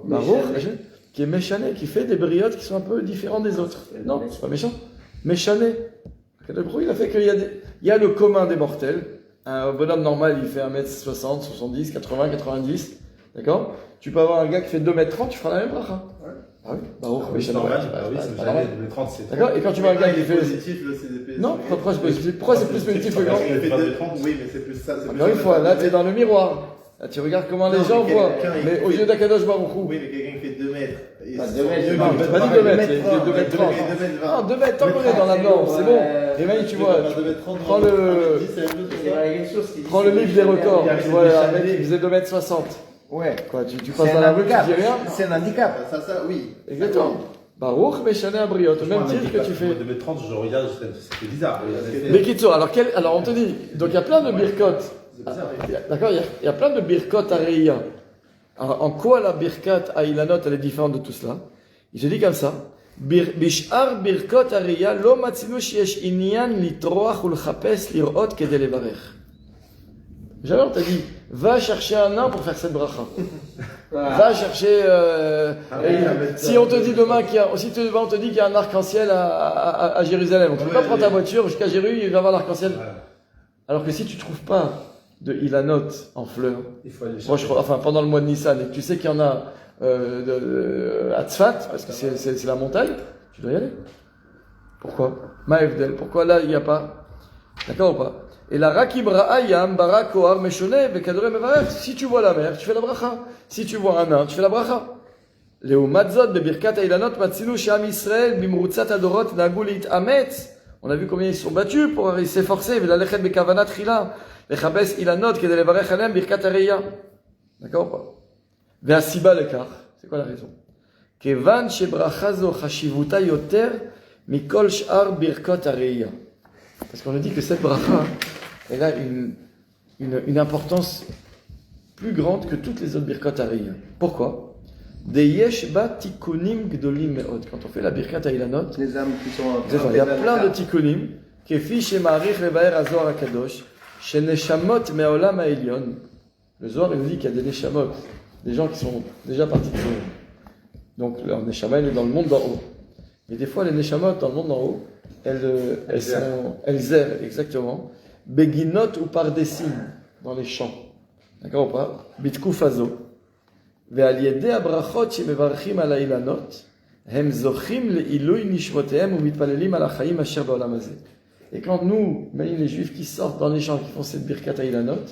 Baruch, qui est Meshane, qui fait des briottes qui sont un peu différents des autres. Non, c'est pas méchant. Meshane. Le bruit, il a fait qu'il y a le commun des mortels. Un bonhomme normal, il fait 1m60, 70, 80, 90. D'accord? Tu peux avoir un gars qui fait 2m30, tu feras la même bracha. Ouais. Ah oui? Baruch, C'est normal. Oui, c'est normal. 30, c'est d'accord? Et quand tu vois un gars qui fait. positif, le CDP. Non, pourquoi c'est positif? Pourquoi c'est plus positif que grand? Il fait 2,30, oui, mais c'est plus ça. Encore une fois, là, tu es dans le miroir. Là, tu regardes comment les gens voient. Mais aux yeux d'Akadosh Baruch Hu. Oui, mais quelqu'un qui fait 2 mètres. Pas 2 mètres. Non, tu pas dit 2 mètres, il fait 2 mètres 30. Non, 2 mètres, tant qu'on est dans la norme, c'est bon. Et même, tu vois, prends le livre des records. Tu vois, un mec qui faisait 2m60. Ouais. Quoi, tu passes dans la rue, tu dis rien? C'est un handicap. Ça, oui. Exactement. Baruch, Meshane Abriot, au même titre que tu fais. 2m30, je regarde, c'était bizarre. Mais Kitsour, alors on te dit, donc il y a plein de birkot. D'accord, il y a plein de birkot Ariya. Alors, en quoi la birkat Ailanot, elle est différente de tout cela? Je dis comme ça. Bishar birkot Ariya, lo matzinu sheyesh inyan litroach ou l'chapes lirot kedei levarech. Jamais on t'a dit, va chercher un nain pour faire cette bracha. Va chercher. Si on te dit demain on te dit qu'il y a un arc-en-ciel à Jérusalem, on ne peut pas prendre ta voiture jusqu'à Jérusalem, il va voir l'arc-en-ciel. Alors que si tu ne trouves pas de Ilanot en fleurs, pendant le mois de Nissan, et que tu sais qu'il y en a à Tzfat, parce que c'est la montagne, tu dois y aller. Pourquoi? Maëvdel, pourquoi là il n'y a pas? D'accord ou pas? Et la Rakibra Ayam, Barak, Kohar, Meshone, Bekadre, Mevarech. Si tu vois la mer, tu fais la bracha. Si tu vois un nain, tu fais la bracha. Léo Madzot, Bebirkat Ailanot, Matsilu, Sham Israël, Bimrutzat Adorot, Nagulit Ametz. On a vu combien ils se sont battus pour s'efforcer. Velalekhet Bekavanat Chila, Lechabes Ilanot, Kedelevarech Alem, Birkat Areya. D'accord ou pas? Veasiba Lekar. C'est quoi la raison? Kevan Shebrachazo Chashivuta Yoter, Mikol Shar Birkot Areya. Parce qu'on a dit que cette bracha, elle a une importance plus grande que toutes les autres birkat Ariya. Pourquoi? Des yeshba tikkunim gdolim meod. Quand on fait la birkat Ailanot, Les âmes qui sont. il y a plein de tikkunim, kefi shemarich levaer azor akadosh, sheneshamot meolam haelyon. Le Zohar, il nous dit qu'il y a des neshamot, des gens qui sont déjà partis de ce monde. Donc leur neshama, il est dans le monde d'en haut. Mais des fois, les neshamot dans le monde d'en haut, elles errent, exactement. Beginot ou par des signes, dans les champs. D'accord ou pas? Bitkou fazo. Ve'al yedei abrachot shemevarchim ala ilanot, hem zochim le'ilui nishmotehem ou mitpalelim ala chaim asher ba'olam hazeh. Et quand nous, même les juifs qui sortent dans les champs, qui font cette birkat ilanot,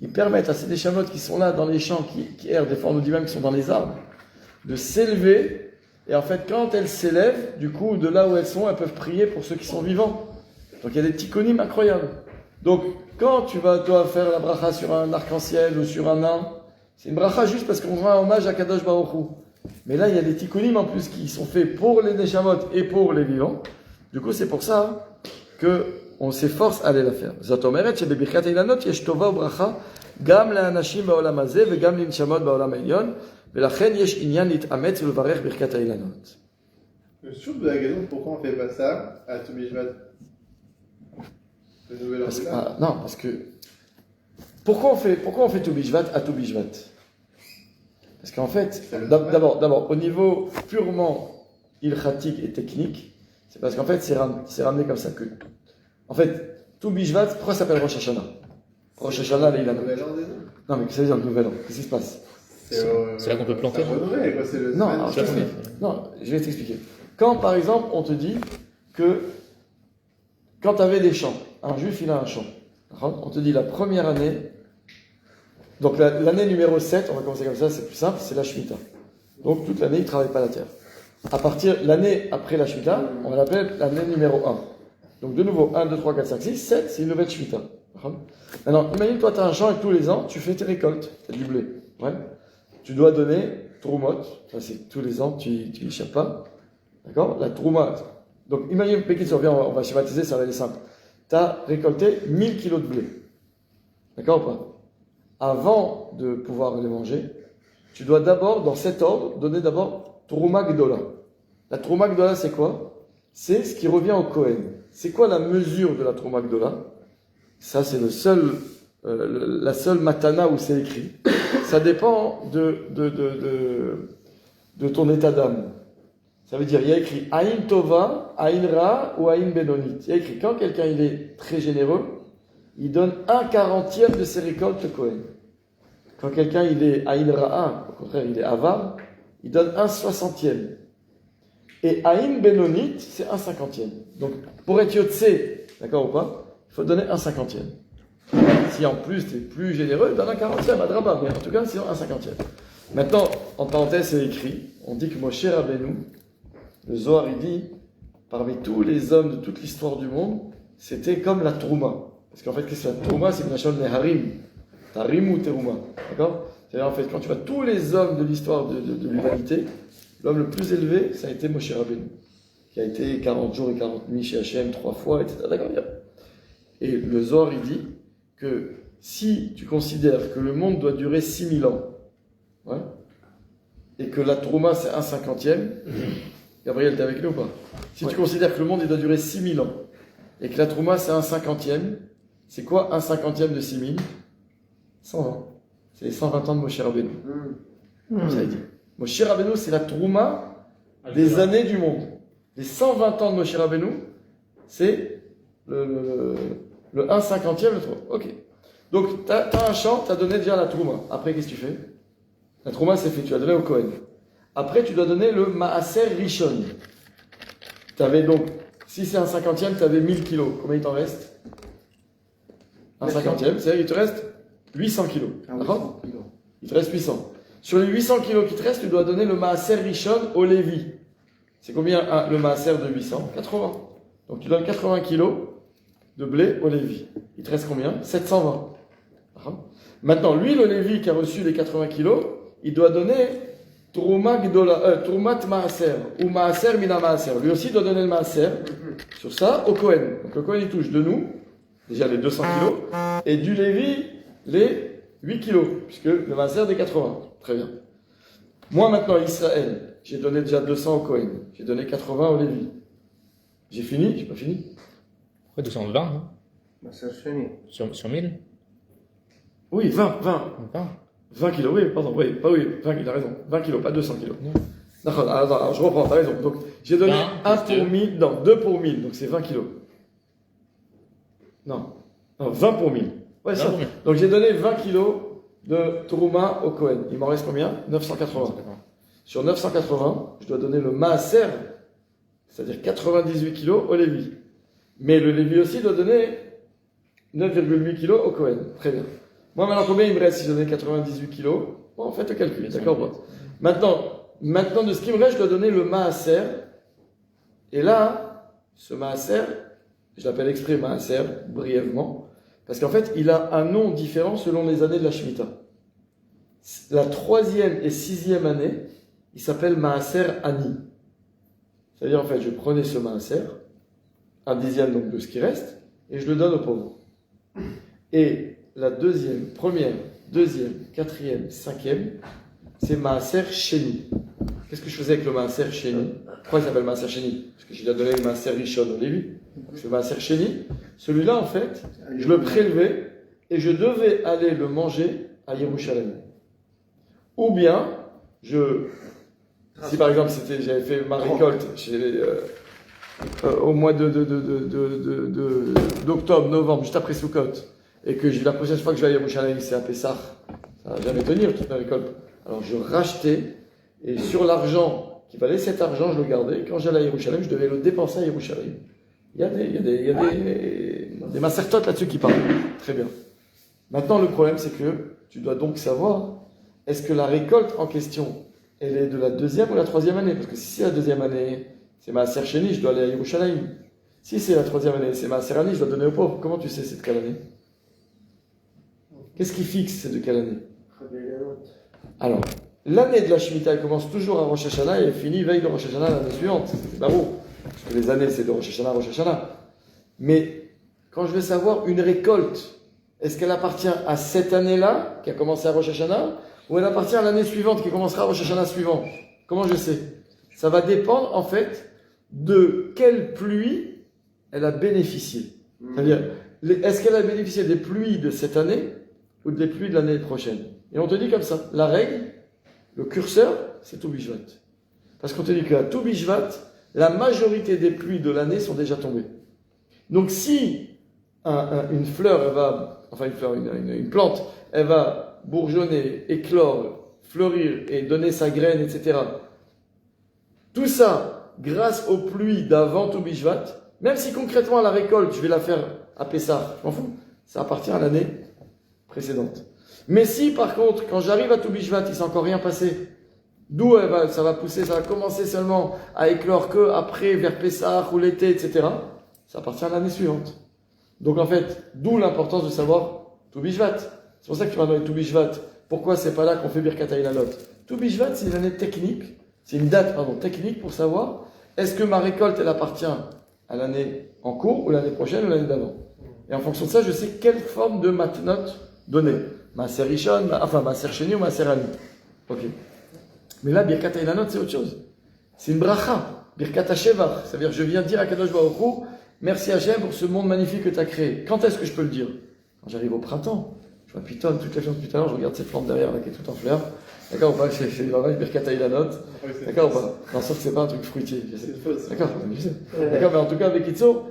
ils permettent à ces neshamot qui sont là dans les champs, qui errent, des fois on nous dit même qu'ils sont dans les arbres, de s'élever. Et en fait, quand elles s'élèvent, du coup, de là où elles sont, elles peuvent prier pour ceux qui sont vivants. Donc il y a des tikkounim incroyables. Donc, quand tu vas, toi, faire la bracha sur un arc-en-ciel ou sur un nain, c'est une bracha juste parce qu'on rend un hommage à Kadosh Baruch Hu. Mais là, il y a des tikkounim en plus qui sont faits pour les neshamot et pour les vivants. Du coup, c'est pour ça que on s'efforce à aller la faire. Zot omeret shebebirkat ilanot yesh tova ubracha gam le'anashim ba'olam hazeh vegam li'neshamot ba'olam elyon. ולכן יש עניין להתאמץ ולברך ברכת האילנות. Je suis de la question pourquoi on fait pas ça à Toubishvat. Le nouvel an. Non, parce que pourquoi on fait Toubishvat à Toubishvat? Parce qu'en fait, d'abord, au niveau purement ilchatique et technique, c'est parce qu'en fait, c'est ramené comme ça que. En fait, tout Bishvat, pourquoi ça s'appelle Rosh Hashanah? Rosh Hashanah, là, il a. Nouvel an déjà. Non, mais qu'est-ce que ça veut dire le nouvel an? Qu'est-ce qui se passe? C'est là qu'on peut planter. C'est renouvelé, quoi. C'est le Non, semaine. alors, je t'explique. Non, je vais t'expliquer. Quand, par exemple, on te dit que quand tu avais des champs, un juif, il a un champ. On te dit la première année, donc l'année numéro 7, on va commencer comme ça, c'est plus simple, c'est la Shemitah. Donc toute l'année, il ne travaille pas la terre. À partir l'année après la Shemitah, on va l'appeler l'année numéro 1. Donc de nouveau, 1, 2, 3, 4, 5, 6, 7, c'est une nouvelle Shemitah. Maintenant, imagine, toi, tu as un champ et tous les ans, tu fais tes récoltes, tu as du blé. Ouais. Tu dois donner Troumot, ça c'est tous les ans, tu n'y échappes pas. D'accord? La Trouma. Donc imagine, Pékin, on va schématiser, ça va aller simple. Tu as récolté 1000 kilos de blé. D'accord ou pas? Avant de pouvoir les manger, tu dois d'abord, dans cet ordre, donner d'abord Trouma Gdola. La Trouma Gdola, c'est quoi? C'est ce qui revient au Kohen. C'est quoi la mesure de la Trouma Gdola? Ça, c'est la seule matana où c'est écrit. Ça dépend de ton état d'âme. Ça veut dire, il y a écrit Aïn Tova, Aïn Ra ou Aïn Benonit. Il y a écrit, quand quelqu'un il est très généreux, il donne 1/40 de ses récoltes au Kohen. Quand quelqu'un il est Aïn Ra'a, au contraire il est Avar, il donne 1/60. Et Aïn Benonit, c'est 1/50. Donc, pour être Yotse, d'accord ou pas, il faut donner 1/50. Si en plus tu es plus généreux, donne 1/40, Adraba, mais en tout cas, sinon 1/50. Maintenant, en parenthèse, c'est écrit, on dit que Moshe Rabbeinu, le Zohar, il dit, parmi tous les hommes de toute l'histoire du monde, c'était comme la Trouma. Parce qu'en fait, qu'est-ce que la Trouma? C'est une nation de Neharim. Tarim ou Terouma. D'accord? C'est-à-dire, en fait, quand tu vois tous les hommes de l'histoire de l'humanité, l'homme le plus élevé, ça a été Moshe Rabbeinu, qui a été 40 jours et 40 nuits chez Hachem 3 fois, etc. D'accord? Et le Zohar, il dit que si tu considères que le monde doit durer 6000 ans, ouais, et que la Trouma, c'est 1/50, Gabriel, t'es avec nous ou pas? Si tu considères que le monde il doit durer 6000 ans et que la Trouma c'est 1/50, c'est quoi 1/50 de 6000? 120. C'est les 120 ans de Moshe Rabbeinu. Comme ça il dit. Moshe Rabbeinu c'est la Trouma des années du monde. Les 120 ans de Moshe Rabbeinu, c'est le 1/50 le Trouma. Ok. Donc t'as un champ, t'as donné déjà la Trouma. Après qu'est-ce que tu fais? La Trouma c'est fait, tu as donné au Kohen. Après, tu dois donner le Maaser Rishon. Tu avais donc, si c'est 1/50, tu avais 1000 kilos. Combien il t'en reste? 1/50, c'est-à-dire il te reste 800 kilos. D'accord? Il te reste 800. Sur les 800 kilos qui te restent, tu dois donner le Maaser Rishon au Lévi. C'est combien le Maaser de 800? 80. Donc tu donnes 80 kilos de blé au Lévi. Il te reste combien? 720. D'accord? Maintenant, lui, le Lévi qui a reçu les 80 kilos, il doit donner Troumat Maaser, ou Maaser Mina Maaser. Lui aussi doit donner le Maaser sur ça au Kohen. Donc le Kohen il touche de nous, déjà les 200 kilos, et du Lévi les 8 kilos, puisque le Maaser des 80. Très bien. Moi maintenant, Israël, j'ai donné déjà 200 au Kohen, j'ai donné 80 au Lévi. J'ai fini? J'ai pas fini? Pourquoi 220 hein? Sur 1000? Oui, 20. 20 kilos, oui, pardon, oui, pas oui, 20, il a raison. 20 kilos, pas 200 kilos. D'accord, alors je reprends, t'as raison. Donc, j'ai donné 1 pour 1000, non, 2 pour 1000, donc c'est 20 kilos. Non, 20 pour 1000. Ouais, ça. Donc, j'ai donné 20 kilos de Trouma au Kohen. Il m'en reste combien? 980. Sur 980, je dois donner le Maaser, c'est-à-dire 98 kilos au Lévi. Mais le Lévi aussi doit donner 9,8 kilos au Kohen. Très bien. Moi, maintenant, combien il me reste si je donne 98 kilos? Bon, faites le calcul, d'accord? Maintenant, de ce qui me reste, je dois donner le Maaser. Et là, ce Maaser, je l'appelle exprès Maaser, brièvement, parce qu'en fait, il a un nom différent selon les années de la Shemitah. La 3e et 6e année, il s'appelle Maaser Ani. C'est-à-dire, en fait, je prenais ce Maaser, 1/10 donc de ce qui reste, et je le donne aux pauvres. Et la première, deuxième, quatrième, 5e, c'est Maaser Sheni. Qu'est-ce que je faisais avec le Maaser Sheni? Pourquoi il s'appelle Maaser Sheni? Parce que j'ai déjà donné le Maaser Rishon au Lévi. C'est le Maaser Sheni. Celui-là, en fait, je le prélevais et je devais aller le manger à Yerushalem. Ou bien, je Si par exemple j'avais fait ma récolte au mois d'octobre, novembre, juste après Sukkot, et que la prochaine fois que je vais à Yerushalayim, c'est à Pessah, ça va jamais tenir toute ma récolte. Alors je rachetais, et sur l'argent qui valait cet argent, je le gardais. Quand j'allais à Yerushalayim, je devais le dépenser à Yerushalayim. Il y a des macertotes là-dessus qui parlent. Très bien. Maintenant, le problème, c'est que tu dois donc savoir, est-ce que la récolte en question, elle est de la deuxième ou la troisième année? Parce que si c'est la deuxième année, c'est Maaser Sheni, je dois aller à Yerushalayim. Si c'est la troisième année, c'est Maaser Ani, je dois donner aux pauvres. Comment tu sais c'est de quelle année? Qu'est-ce qui fixe c'est de quelle année? Alors, l'année de la Shemitah, elle commence toujours à Rosh Hashanah et elle finit veille de Rosh Hashanah l'année suivante. C'est barreau. Parce que les années, c'est de Rosh Hashanah à Rosh Hashanah. Mais quand je veux savoir une récolte, est-ce qu'elle appartient à cette année-là, qui a commencé à Rosh Hashanah, ou elle appartient à l'année suivante, qui commencera à Rosh Hashanah suivant? Comment je sais? Ça va dépendre, en fait, de quelle pluie elle a bénéficié. C'est-à-dire, est-ce qu'elle a bénéficié des pluies de cette année, ou des pluies de l'année prochaine? Et on te dit comme ça, la règle, le curseur, c'est tout Bishvat. Parce qu'on te dit qu'à tout Bishvat, la majorité des pluies de l'année sont déjà tombées. Donc si une fleur, une plante, elle va bourgeonner, éclore, fleurir et donner sa graine, etc. Tout ça, grâce aux pluies d'avant tout Bishvat, même si concrètement la récolte, je vais la faire à Pessah, je m'en fous, ça appartient à l'année précédente. Mais si par contre, quand j'arrive à tout Bishvat, il ne s'est encore rien passé, d'où ça va pousser, ça va commencer seulement à éclore que après, vers Pessah ou l'été, etc. Ça appartient à l'année suivante. Donc en fait, d'où l'importance de savoir tout Bishvat. C'est pour ça que tu m'as donné tout Bishvat. Pourquoi c'est pas là qu'on fait Birkat Hailanot? Tout Bishvat, c'est une année technique, c'est une date technique pour savoir est-ce que ma récolte elle appartient à l'année en cours ou l'année prochaine ou l'année d'avant. Et en fonction de ça, je sais quelle forme de matnot donner. Maaser Rishon, Maaser Sheni ou Maaser Ani. Ok. Mais là, Birkat Hailanot, c'est autre chose. C'est une bracha. Birkat HaShevach. Ça veut dire, je viens dire à Kadosh Baruch Hu, merci Hachem pour ce monde magnifique que tu as créé. Quand est-ce que je peux le dire? Quand j'arrive au printemps. Je vois Python, toute la chose tout à l'heure, je regarde cette plante derrière là qui est toute en fleurs. D'accord ou pas? C'est vraiment une Birkat Hailanot. D'accord ou pas? Non, sauf que c'est pas un truc fruitier. D'accord, je sais. D'accord, mais en tout cas, avec Itzo,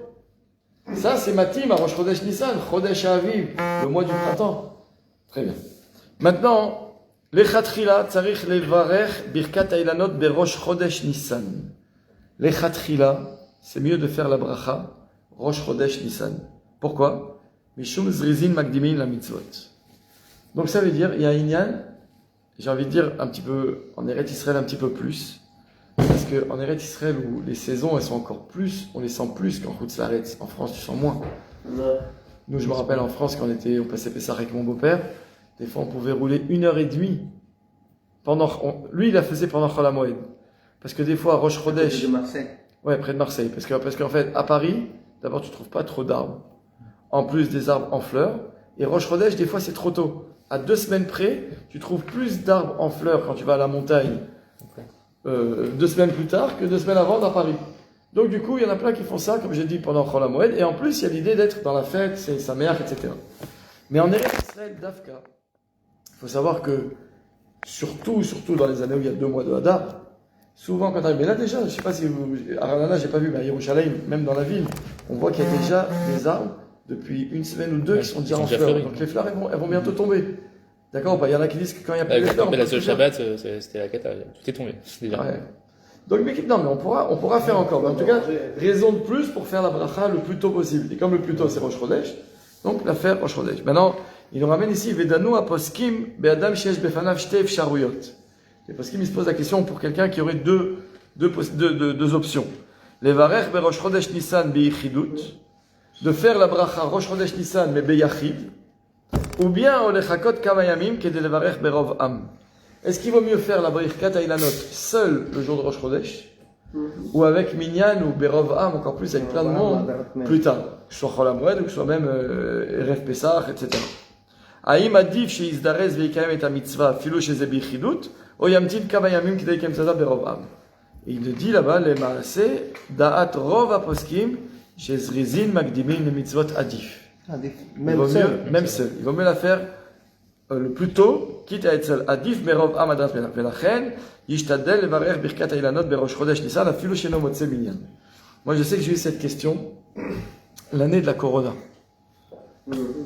ça c'est Matim à Rosh Chodesh Nissan, Chodesh Aviv, le mois du printemps. Très bien. Maintenant, Lechatchila, Tzarich Levarech, Birkat Hailanot, Berosh Chodesh Nissan. Lechatchila, c'est mieux de faire la bracha, Rosh Chodesh Nissan. Pourquoi? Mishum Zrizin Magdimin la mitzvot. Donc ça veut dire, il y a un inyan, j'ai envie de dire un petit peu, en Eretz Israël un petit peu plus, parce qu'en Eretz Israël où les saisons elles sont encore plus, on les sent plus qu'en Chutz Laaretz. En France tu sens moins. Nous je me rappelle en France quand on passait Pessah avec mon beau-père, des fois on pouvait rouler 1h30 lui il la faisait pendant Chol HaMoed. Parce que des fois à Rosh Chodesh, ouais, près de Marseille, parce qu'en fait à Paris, d'abord tu trouves pas trop d'arbres. En plus des arbres en fleurs. Et Rosh Chodesh, des fois, c'est trop tôt. À 2 semaines près, tu trouves plus d'arbres en fleurs quand tu vas à la montagne 2 semaines plus tard que 2 semaines avant à Paris. Donc, du coup, il y en a plein qui font ça, comme j'ai dit, pendant Chol HaMoed. Et en plus, il y a l'idée d'être dans la fête, c'est sa mère, etc. Mais en Eretz Israël, d'Afka, il faut savoir que, surtout dans les années où il y a 2 mois de Hadar, souvent quand on arrive, mais là déjà, je ne sais pas si à Ranana, j'ai pas vu, mais à Yerushalayim, même dans la ville, on voit qu'il y a déjà des arbres depuis 1 semaine ou 2 qui sont déjà en fleurs. Donc les fleurs, elles vont bientôt tomber. D'accord? Il y en a qui disent que quand il n'y a plus de fleurs. La seule Shabbat, c'était la cata, tout est tombé. Déjà. Ouais. Donc, mais on pourra faire encore. Mais en tout cas, raison de plus pour faire la bracha le plus tôt possible. Et comme le plus tôt, c'est Rosh Chodesh, donc la faire Rosh Chodesh. Maintenant, il nous ramène ici, Vedanu aposkim be'adam sheyesh befanav shtei efsharuyot. Les poskim, ils se posent la question pour quelqu'un qui aurait deux options. Levarech be'rosh chodesh Nissan be'ichidut, de faire la bracha Rosh Chodesh Nissan mais beyachid, ou bien olechakot kamayamim kede levarech berov am. Est-ce qu'il vaut mieux faire la Birkat Hailanot seul le jour de Rosh Chodesh, ou avec Minyan ou berov am, encore plus avec plein de monde, plus tard, que ce soit Chol HaMoed ou que ce soit même Erev Pesach, etc. Aïm adif sheizdarez veikayem et mitzvah filo sheze beichidut, ou yamtin kamayamim kede ikem tzada berov am. Et il dit là-bas, les maaseh, da'at rov aposkim, shezrizin magdimin le mitzvot adif. Même seul. Il vaut mieux la faire le plus tôt, quitte à être seul. Adif merov amadas velachen, yishtadel levarer birkat ailanot berosh chodesh Nissan, afilu sheno motse minyan. Moi, je sais que j'ai eu cette question l'année de la Corona.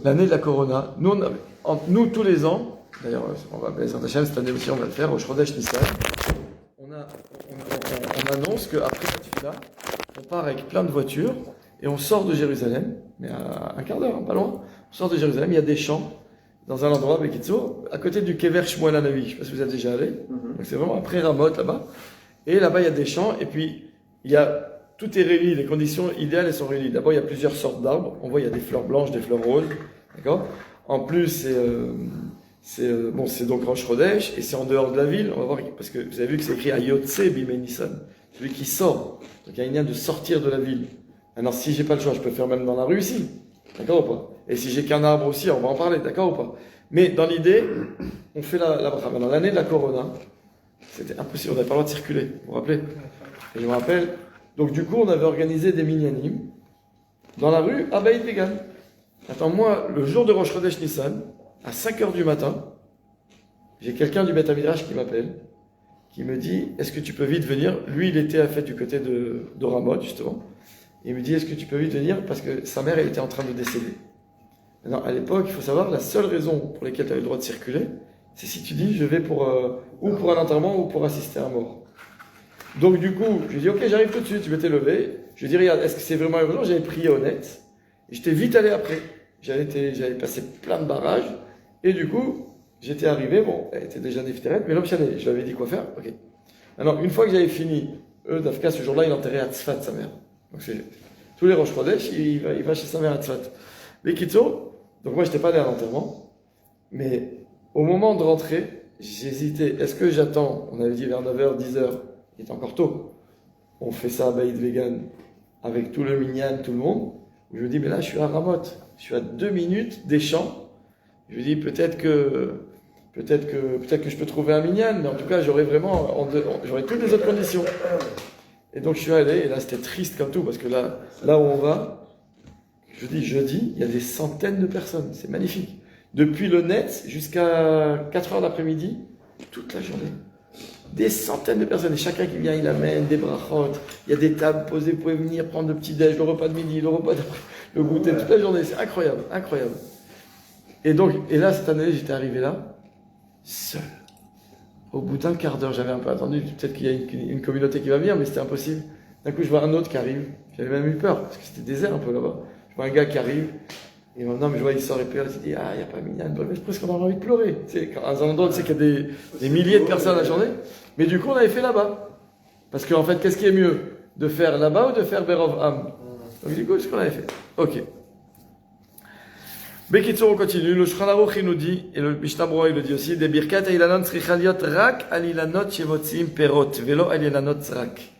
L'année de la Corona, nous tous les ans, d'ailleurs, on va cette année aussi, on va le faire, au Shrodesh Nissan, on annonce qu'après cette fille-là, on part avec plein de voitures et on sort de Jérusalem, mais à un quart d'heure, pas loin, on sort de Jérusalem, il y a des champs dans un endroit, Bekitsour, à côté du Kever Shmuel Hanavi, je ne sais pas si vous êtes déjà allé, donc c'est vraiment après Ramoth là-bas, et là-bas il y a des champs, et puis il y a tout est réuni, les conditions idéales elles sont réunies. D'abord, il y a plusieurs sortes d'arbres. On voit, il y a des fleurs blanches, des fleurs roses. D'accord ? En plus, c'est donc Rosh Chodesh et c'est en dehors de la ville. On va voir, parce que vous avez vu que c'est écrit à Yotse Bimei Nissan, celui qui sort. Donc il y a une lien de sortir de la ville. Alors, si j'ai pas le choix, je peux faire même dans la rue ici. D'accord ou pas ? Et si j'ai qu'un arbre aussi, on va en parler. D'accord ou pas ? Mais dans l'idée, on fait la bracha. Dans l'année de la Corona, c'était impossible. On n'avait pas le droit de circuler. Vous vous rappelez ? Et je me rappelle. Donc du coup, on avait organisé des minyanim dans la rue à Beit Vegan. Attends, moi, le jour de Rosh Chodesh Nissan, à 5h du matin, j'ai quelqu'un du Beth Midrash qui m'appelle, qui me dit, est-ce que tu peux vite venir ? Lui, il était à fait du côté de Ramoth, justement. Il me dit, est-ce que tu peux vite venir ? Parce que sa mère, elle était en train de décéder. Maintenant, à l'époque, il faut savoir, la seule raison pour laquelle tu avais le droit de circuler, c'est si tu dis, je vais ou pour un enterrement ou pour assister à un mort. Donc du coup, je lui ai dit, ok, j'arrive tout de suite, je m'étais levé. Je lui ai dit, regarde, est-ce que c'est vraiment urgent ? J'avais prié honnête. Et j'étais vite allé après. J'avais passé plein de barrages. Et du coup, j'étais arrivé, bon, elle était déjà neftéret, mais l'homme chanait. Je lui avais dit quoi faire, ok. Alors, une fois que j'avais fini, Dafka, ce jour-là, il enterrait à Tzfat, sa mère. Donc tous les Rosh Chodesh, il va chez sa mère à Tzfat. Les Kitso, donc moi, j'étais pas allé à l'enterrement. Mais au moment de rentrer, j'hésitais. Est-ce que j'attends ? On avait dit vers 9h, 10h. Il est encore tôt. On fait ça à Beit Vegan avec tout le minyan, tout le monde. Je me dis, mais là, je suis à Ramoth. Je suis à 2 minutes des champs. Je me dis, peut-être que je peux trouver un minyan, mais en tout cas, j'aurais toutes les autres conditions. Et donc, je suis allé, et là, c'était triste comme tout, parce que là où on va, jeudi, il y a des centaines de personnes. C'est magnifique. Depuis le net jusqu'à 4h l'après-midi, toute la journée. Des centaines de personnes, et chacun qui vient, il amène des brachot, il y a des tables posées, vous pouvez venir prendre le petit-déj, le repas de midi, le repas d'après, le goûter, toute la journée, c'est incroyable, incroyable. Et là, cette année, j'étais arrivé là, seul. Au bout d'un quart d'heure, j'avais un peu attendu, peut-être qu'il y a une communauté qui va venir, mais c'était impossible. D'un coup, je vois un autre qui arrive, j'avais même eu peur, parce que c'était désert un peu là-bas. Je vois un gars qui arrive, et maintenant, je vois, il sort et puis il se dit, il n'y a pas minyan, presque on a envie de pleurer. Tu sais, dans un endroit, tu sais qu'il y a des milliers de personnes à la journée. Mais du coup, on avait fait là-bas. Parce qu'en fait, qu'est-ce qui est mieux ? De faire là-bas ou de faire Berov Am ? Donc du coup, c'est ce qu'on avait fait. Ok. Bekitsour, on continue. Le Shulchan Aruch, il nous dit, et le Mishnah Berurah, il le dit aussi, des birkat ailanot tzricha liot rak al ilanot shemotzim perot, velo al ilanot tzrak.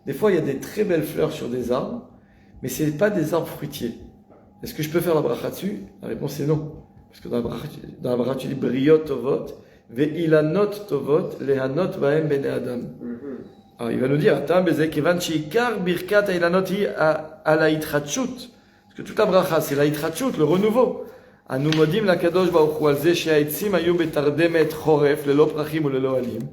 Des fois, il y a des très belles fleurs sur des arbres, mais ce n'est pas des arbres fruitiers. Est-ce que je peux faire la bracha dessus ? La réponse est non. Parce que dans la bracha, tu dis briot tovot, ve'ilanot tovot, lehanot bahem bene adam. Alors il va nous dire, Atam bezeh kevan sheikar birkat ailanot hi ala itratshut. Parce que toute la bracha, c'est la itratshut, le renouveau. Anu modim lakadosh baruch hu al zeh she'aitzim hayu betardemet choref, lelo prachim ulelo alim.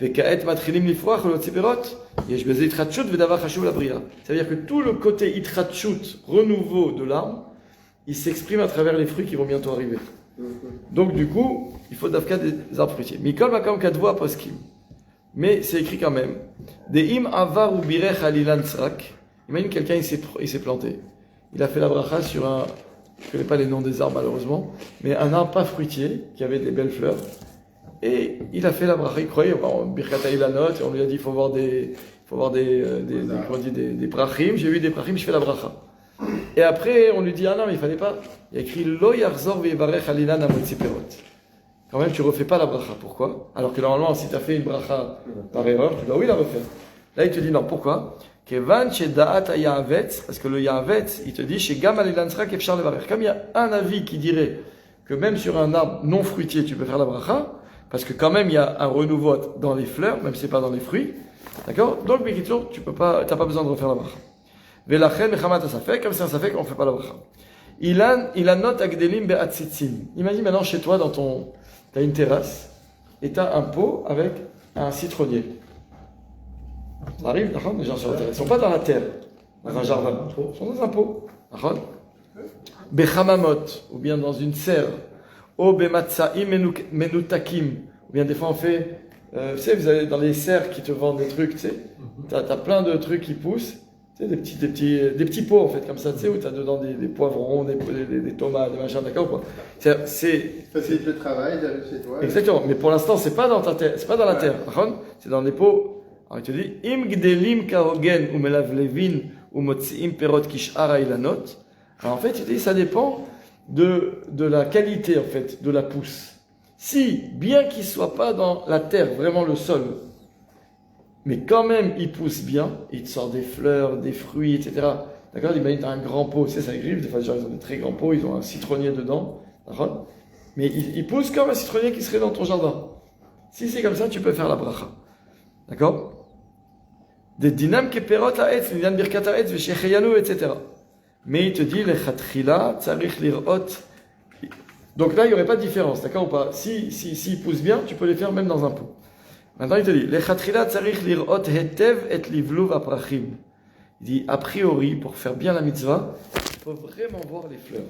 וכעת מתחילים לפרוח ולהוציא פירות, יש בזה התחדשות ודבר חשוב לבריאה. C'est-à-dire que tout le côté התחדשות, renouveau de l'arbre, il s'exprime à travers les fruits qui vont bientôt arriver. Donc du coup, il faut d'afka des arbres fruitiers. Mikol makam kadvu aposkim. Mais c'est écrit quand même. De'im avar ou birech alilan tzrak. Imagine quelqu'un, il s'est planté. Il a fait la bracha sur je ne connais pas les noms des arbres malheureusement, mais un arbre pas fruitier, qui avait des belles fleurs. Et il a fait la bracha, il croyait, Birkat Ilanot, et on lui a dit, il faut voir des brachim, j'ai vu des brachim, je fais la bracha. Et après, on lui dit, ah non, mais il fallait pas. Il y a écrit, Lo yarzor ve'yivarech alilan amotzi perot. Quand même, tu refais pas la bracha. Pourquoi ? Alors que normalement, si tu as fait une bracha par erreur, tu dois oui la refaire. Là, il te dit, non, pourquoi ? Kevan she'da'at ha'yavetz, parce que le yavetz, il te dit, she'gam alilan tzrak efshar levarech. Comme il y a un avis qui dirait que même sur un arbre non fruitier, tu peux faire la bracha, parce que quand même, il y a un renouveau dans les fleurs, même si c'est pas dans les fruits. D'accord ? Donc, Bekitsour, t'as pas besoin de refaire la bracha. Velachen mechamat asafek, comme c'est un safek, on fait pas la bracha. Ilanot agdelim be'atzitzim. Imagine maintenant chez toi, dans ton tu as une terrasse et tu as un pot avec un citronnier. Ça arrive, d'accord? Les gens sur la terre. Ils ne sont pas dans la terre, dans un jardin. Ils sont dans un pot. D'accord? Bechamamot, ou bien dans une serre. O bematsaim menutakim, ou bien des fois on fait. Vous savez, vous allez dans les serres qui te vendent des trucs, tu sais. T'as plein de trucs qui poussent. Tu sais, des petits pots en fait, comme ça, tu sais, où tu as dedans des poivrons, des tomates, des machins, d'accord ou pas? Facilite le travail, j'arrive chez toi. Exactement, mais pour l'instant, c'est pas dans ta terre, c'est pas dans la terre, c'est dans des pots. Alors il te dit, im gdelim kahogen ou melavlevin ou motziim perot kishara ilanot. Alors en fait, il te dit, ça dépend de la qualité en fait de la pousse. Si, bien qu'il soit pas dans la terre, vraiment le sol, mais quand même il pousse bien, il te sort des fleurs, des fruits, etc. D'accord? Imagine, tu as un grand pot, tu sais, ça arrive, des fois, ils ont des très grands pots, ils ont un citronnier dedans, d'accord? Mais il pousse comme un citronnier qui serait dans ton jardin. Si c'est comme ça, tu peux faire la bracha. D'accord? Des dinam keperot ha'etz, l'inyan birkat ha'etz, v'shecheyanu, etc. Mais il te dit, lechatchila, tzarich lirot. Donc là, il n'y aurait pas de différence, d'accord ou pas? S'il pousse bien, tu peux les faire même dans un pot. Maintenant, il te dit, lechatchila, tzarich lirot hetev et livluv aprachim. Il dit, a priori, pour faire bien la mitzvah, il faut vraiment voir les fleurs.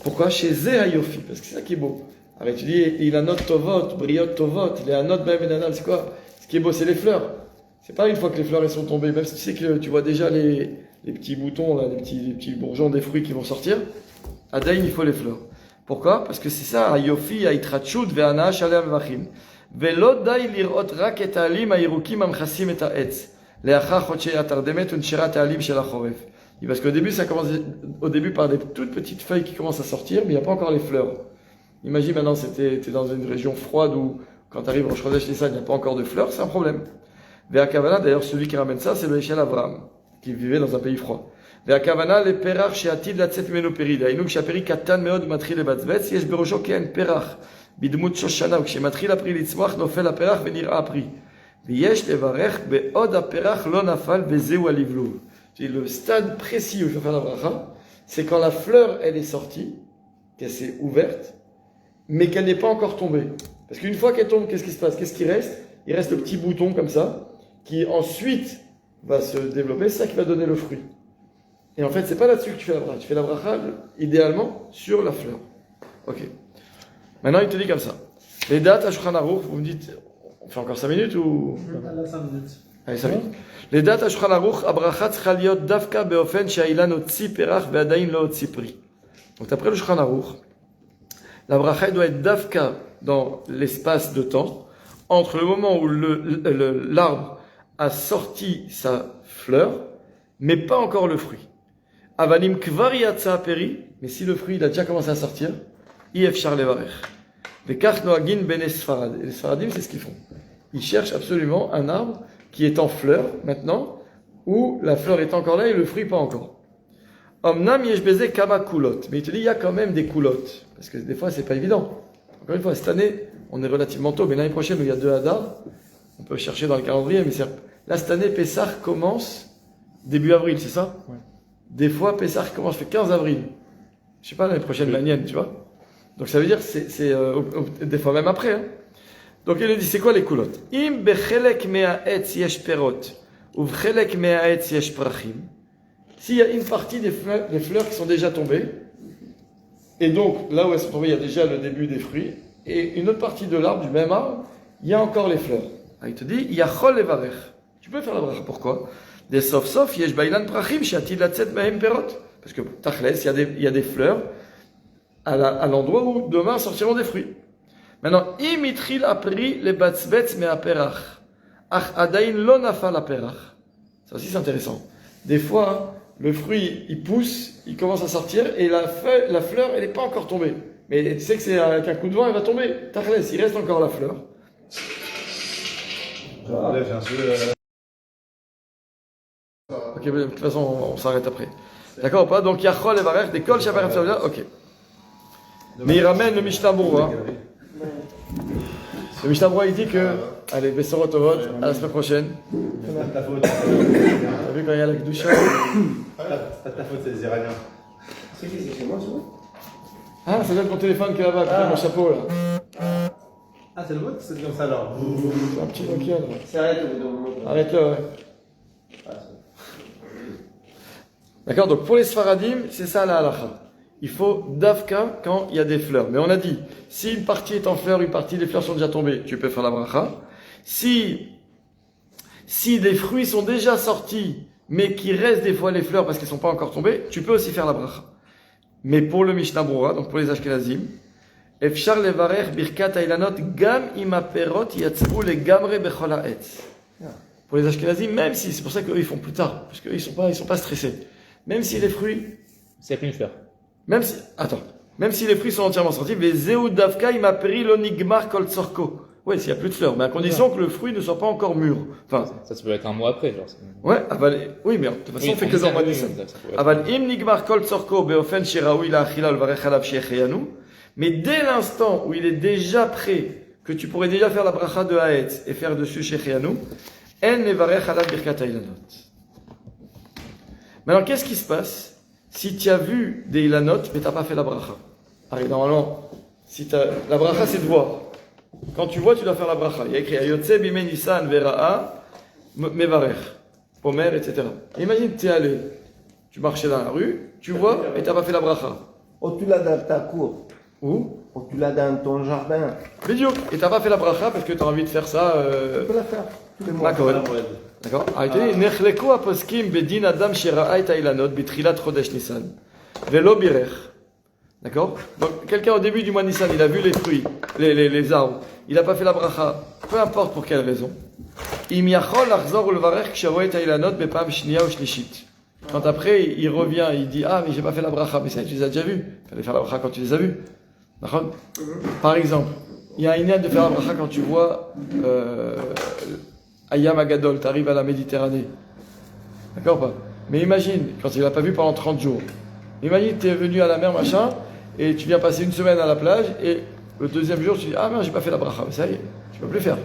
Pourquoi? Chez Zé Hayofi, parce que c'est ça qui est beau. Alors tu dis, il a note tovot, briot tovot, il a note baemedanal, c'est quoi? Ce qui est beau, c'est les fleurs. C'est pas une fois que les fleurs elles sont tombées, même si tu sais que tu vois déjà les petits boutons, là, les petits bourgeons des fruits qui vont sortir. À Daïn, il faut les fleurs. Pourquoi? Parce que c'est ça, Hayofi, Aitrachut, Ve'ana, Shalem, Vachim. Ve'lo dai lirot rak et ha'alim ha'yirukim amchasim et ha'etz. Le'achar chodshei atardemet u'nshirat ha'alim shel ha'choref. Parce qu'au début, ça commence au début par des toutes petites feuilles qui commencent à sortir, mais il n'y a pas encore les fleurs. Imagine maintenant, t'es dans une région froide où, quand tu arrives au Chodesh Nissan, il n'y a pas encore de fleurs, c'est un problème. Ve'akavana, d'ailleurs, celui qui ramène ça, c'est le Eshel Avram, qui vivait dans un pays froid. Ve'akavana, le perach she'atid latzet mimenu peri. Da'inu k'shaperi katan meod matril lebatzvetz, yesh berosho ke'en perach. Bidmut shoshana, וכשמתחיל הפרי לצמוח, נופל הפרח ונראה הפרי. ויש לברך בעוד הפרח לא נפל וזהו הלבלוב. Le stade précis où il faut faire la bracha, c'est quand la fleur, elle est sortie, qu'elle s'est ouverte, mais qu'elle n'est pas encore tombée. Parce qu'une fois qu'elle tombe, qu'est-ce qui se passe? Qu'est-ce qui reste? Il reste le petit bouton comme ça, qui ensuite va se développer, c'est ça qui va donner le fruit. Et en fait, c'est pas là-dessus que tu fais la bracha. Tu fais la bracha, idéalement, sur la fleur. Ok. Maintenant, il te dit comme ça. Les dates à Shulchan Aruch, vous me dites, on fait encore 5 minutes ou... 5 minutes. Allez, 5 minutes. Les dates à Shulchan Aruch, הברכה צריכה להיות דווקא באופן שהאילן הוציא פרח ועדיין לא הוציא פרי. Donc d'après le Shulchan Aruch, la bracha doit être dafka dans l'espace de temps entre le moment où l'arbre a sorti sa fleur, mais pas encore le fruit. Avanim kvar yatsa peri, mais si le fruit il a déjà commencé à sortir, ifshar levarech. Vekach noagin bene Sfarad. Et les Sfaradim, c'est ce qu'ils font. Ils cherchent absolument un arbre qui est en fleur maintenant, où la fleur est encore là et le fruit pas encore. Omnam yesh beze kama kulot. Mais il te dit, il y a quand même des coulottes. Parce que des fois, c'est pas évident. Encore une fois, cette année, on est relativement tôt, mais l'année prochaine, où il y a 2 Hadar, on peut chercher dans le calendrier, mais là, cette année, Pessah commence début avril, c'est ça? Ouais. Des fois, Pessah commence le 15 avril. Je sais pas, l'année prochaine, l'anienne, tu vois? Donc ça veut dire, c'est des fois même après, hein. Donc il dit, c'est quoi les coulottes? Im bechelek me'aetz yesh perot, ou bechelek me'aetz yesh prachim. S'il y a une partie des fleurs qui sont déjà tombées, et donc là où elles sont tombées, il y a déjà le début des fruits, et une autre partie de l'arbre, du même arbre, il y a encore les fleurs. Alors, il te dit, yachol levarech. Tu peux faire la bracha. Pourquoi? Des sof yesh bailan prachim she'atid latzet mehem perot. Parce que tachles, il y a des fleurs à l'endroit où demain sortiront des fruits. Maintenant, imitril apri le batzvetz me aperach. Ach adain lo nafal aperach. Ça aussi c'est intéressant. Des fois, le fruit, il pousse, il commence à sortir, et la fleur, elle n'est pas encore tombée. Mais tu sais que c'est avec un coup de vent, elle va tomber. Tachles, il reste encore la fleur. Ok, de toute façon, on s'arrête après. D'accord ou pas? Donc, Yachol et Varech, des Kol Shaper Hamsavia, ok. Mais il ramène le Mishnah Berurah. Le Mishnah Berurah, il dit que, allez, Bessorot Tovot, à la semaine prochaine. C'est ta faute. T'as vu quand il y a la Kedusha? C'est pas ta faute, c'est les Iraniens. C'est qui, c'est chez moi, souvent? Ah, ça doit être mon téléphone qui est là-bas, qui fait mon chapeau là. Ah, c'est le mot qui se dit comme ça alors. C'est un petit Nokia, là. C'est arrête au bout d'un moment. Arrête-le, ouais. D'accord, donc pour les Sfaradim, c'est ça la halakha. Il faut davka quand il y a des fleurs. Mais on a dit, si une partie est en fleurs, une partie des fleurs sont déjà tombées, tu peux faire la bracha. Si des fruits sont déjà sortis, mais qu'il reste des fois les fleurs parce qu'elles sont pas encore tombées, tu peux aussi faire la bracha. Mais pour le Mishnah Brura, donc pour les Ashkenazim, Efshar levarer birkat ailanot gam ima perot yatzvu le gamre bechol ha'etz. Pour les Ashkenazim, même si, c'est pour ça qu'eux ils font plus tard, parce qu'eux ils sont pas stressés. Même si les fruits, C'est plus une fleur. même si les fruits sont entièrement sortis, les zeu davka ima peri lo nigmar kol tzorko. Ouais, s'il y a plus de fleurs, mais à condition que le fruit ne soit pas encore mûr. Enfin, Ça peut être un mois après, genre. ouais, oui, mais de toute façon, on fait que dans le mois de Nissan. Aval im nigmar kol tzorko beofen shiraoui la achila levarech alav sheyecheyanu. Mais dès l'instant où il est déjà prêt, que tu pourrais déjà faire la bracha de Haetz et faire dessus sheyecheyanu, en nevarech alav birkat ailanot. Maintenant, qu'est-ce qui se passe si tu as vu des ilanot, mais tu n'as pas fait la bracha? Alors, normalement, la bracha, c'est de voir. Quand tu vois, tu dois faire la bracha. Il y a écrit Ayotse bime Nissan vera'a mevarech, Omer, etc. Imagine, tu es allé, tu marchais dans la rue, tu vois, et tu n'as pas fait la bracha. Oh, tu l'as dans ta cour. Où? Oh, tu l'as dans ton jardin. Vidéo. Et tu n'as pas fait la bracha parce que tu as envie de faire ça. Tu peux la faire tous les mois. D'accord. Arrêtez. Nechleku aposkim bedin adam shera'a et ilanot bitrilat chodesh Nissan. Velo birech. D'accord. Donc, quelqu'un au début du mois Nissan, il a vu les fruits, les arbres. Il n'a pas fait la bracha. Peu importe pour quelle raison. Im yachol achzor ulvarech ksharoa et ilanot bepam shniya ou shnishit. Quand après, il revient, il dit, ah, mais j'ai pas fait la bracha. Mais ça, tu les as déjà vus. Il fallait faire la bracha quand tu les as vus. D'accord. Par exemple, il y a une aide de faire la bracha quand tu vois, Ayam Agadol, tu arrives à la Méditerranée. D'accord ou pas? Mais imagine, quand il l'a pas vu pendant 30 jours. Imagine, tu es venu à la mer, machin, et tu viens passer une semaine à la plage, et le deuxième jour, tu dis, ah, non, j'ai pas fait la bracha. Mais ça y est, tu peux plus faire.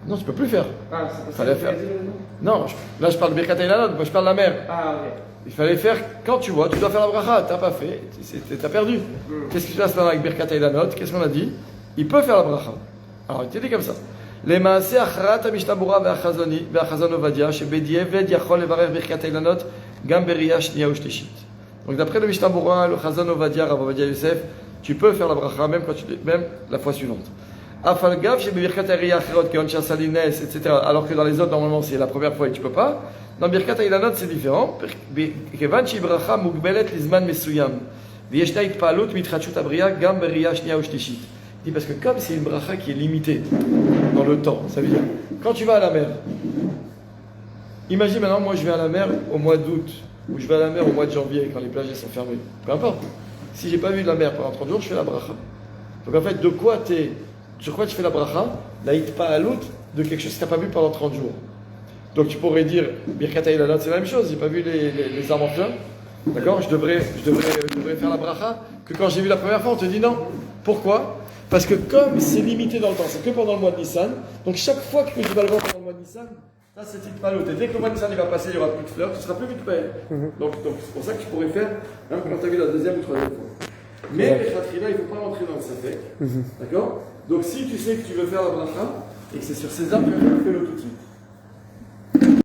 Non, tu peux plus faire. Ah, c'est parce Fallait que faire. le Brésil, Non, là, je parle de Birkat Eilanot, moi, je parle de la mer. Ah, ok. Il fallait faire, quand tu vois, tu dois faire la bracha, t'as pas fait, t'as perdu. Qu'est-ce qui se passe maintenant avec Birkat Eilanot? Qu'est-ce qu'on a dit? Il peut faire la bracha. Alors, il te dit comme ça. Les maaseh achrat ha-Mishnah Berurah ve'achazon Ovadia, shebedi'eved yachol levarech Birkat Eilanot, gam beriya shniya ou shlishit. Donc, d'après le Mishnah Berurah, le Chazon Ovadia, Rav Ovadia Yosef, tu peux faire la bracha même la fois suivante. Afalgav, shebebirkat ha'riya achirot, keon shasalines, etc. Alors que dans les autres, normalement, c'est la première fois et tu peux pas. Dans Birkat Eilanot, c'est différent. Kevan shebracha mugbelet lizman mesuyam. V'yeshna itpalut mitchachut abriya gam beriya shniya ou shlishit. Il dit parce que comme c'est une bracha qui est limitée dans le temps, ça veut dire quand tu vas à la mer, imagine maintenant moi je vais à la mer au mois d'août ou je vais à la mer au mois de janvier quand les plages sont fermées, peu importe. Si j'ai pas vu de la mer pendant 30 jours, je fais la bracha. Donc en fait, sur quoi tu fais la bracha? La hitpa'alut de quelque chose que tu n'as pas vu pendant 30 jours. Donc tu pourrais dire Birkat Eilanot, c'est la même chose, j'ai pas vu les arbres en fleurs. D'accord, je devrais faire la bracha que quand j'ai vu la première fois, on te dit non. Pourquoi? Parce que comme c'est limité dans le temps, c'est que pendant le mois de Nissan, donc chaque fois que tu vas le voir pendant le mois de Nissan, ça c'est hitpa'alut. Et dès que le mois de Nissan il va passer, il n'y aura plus de fleurs, tu seras plus vite payé. Donc c'est pour ça que tu pourrais faire quand tu as vu la deuxième ou troisième fois. Mais les khatrina, il ne faut pas rentrer dans le safek. D'accord? Donc si tu sais que tu veux faire la bracha et que c'est sur ces arbres, fais-le tout de suite.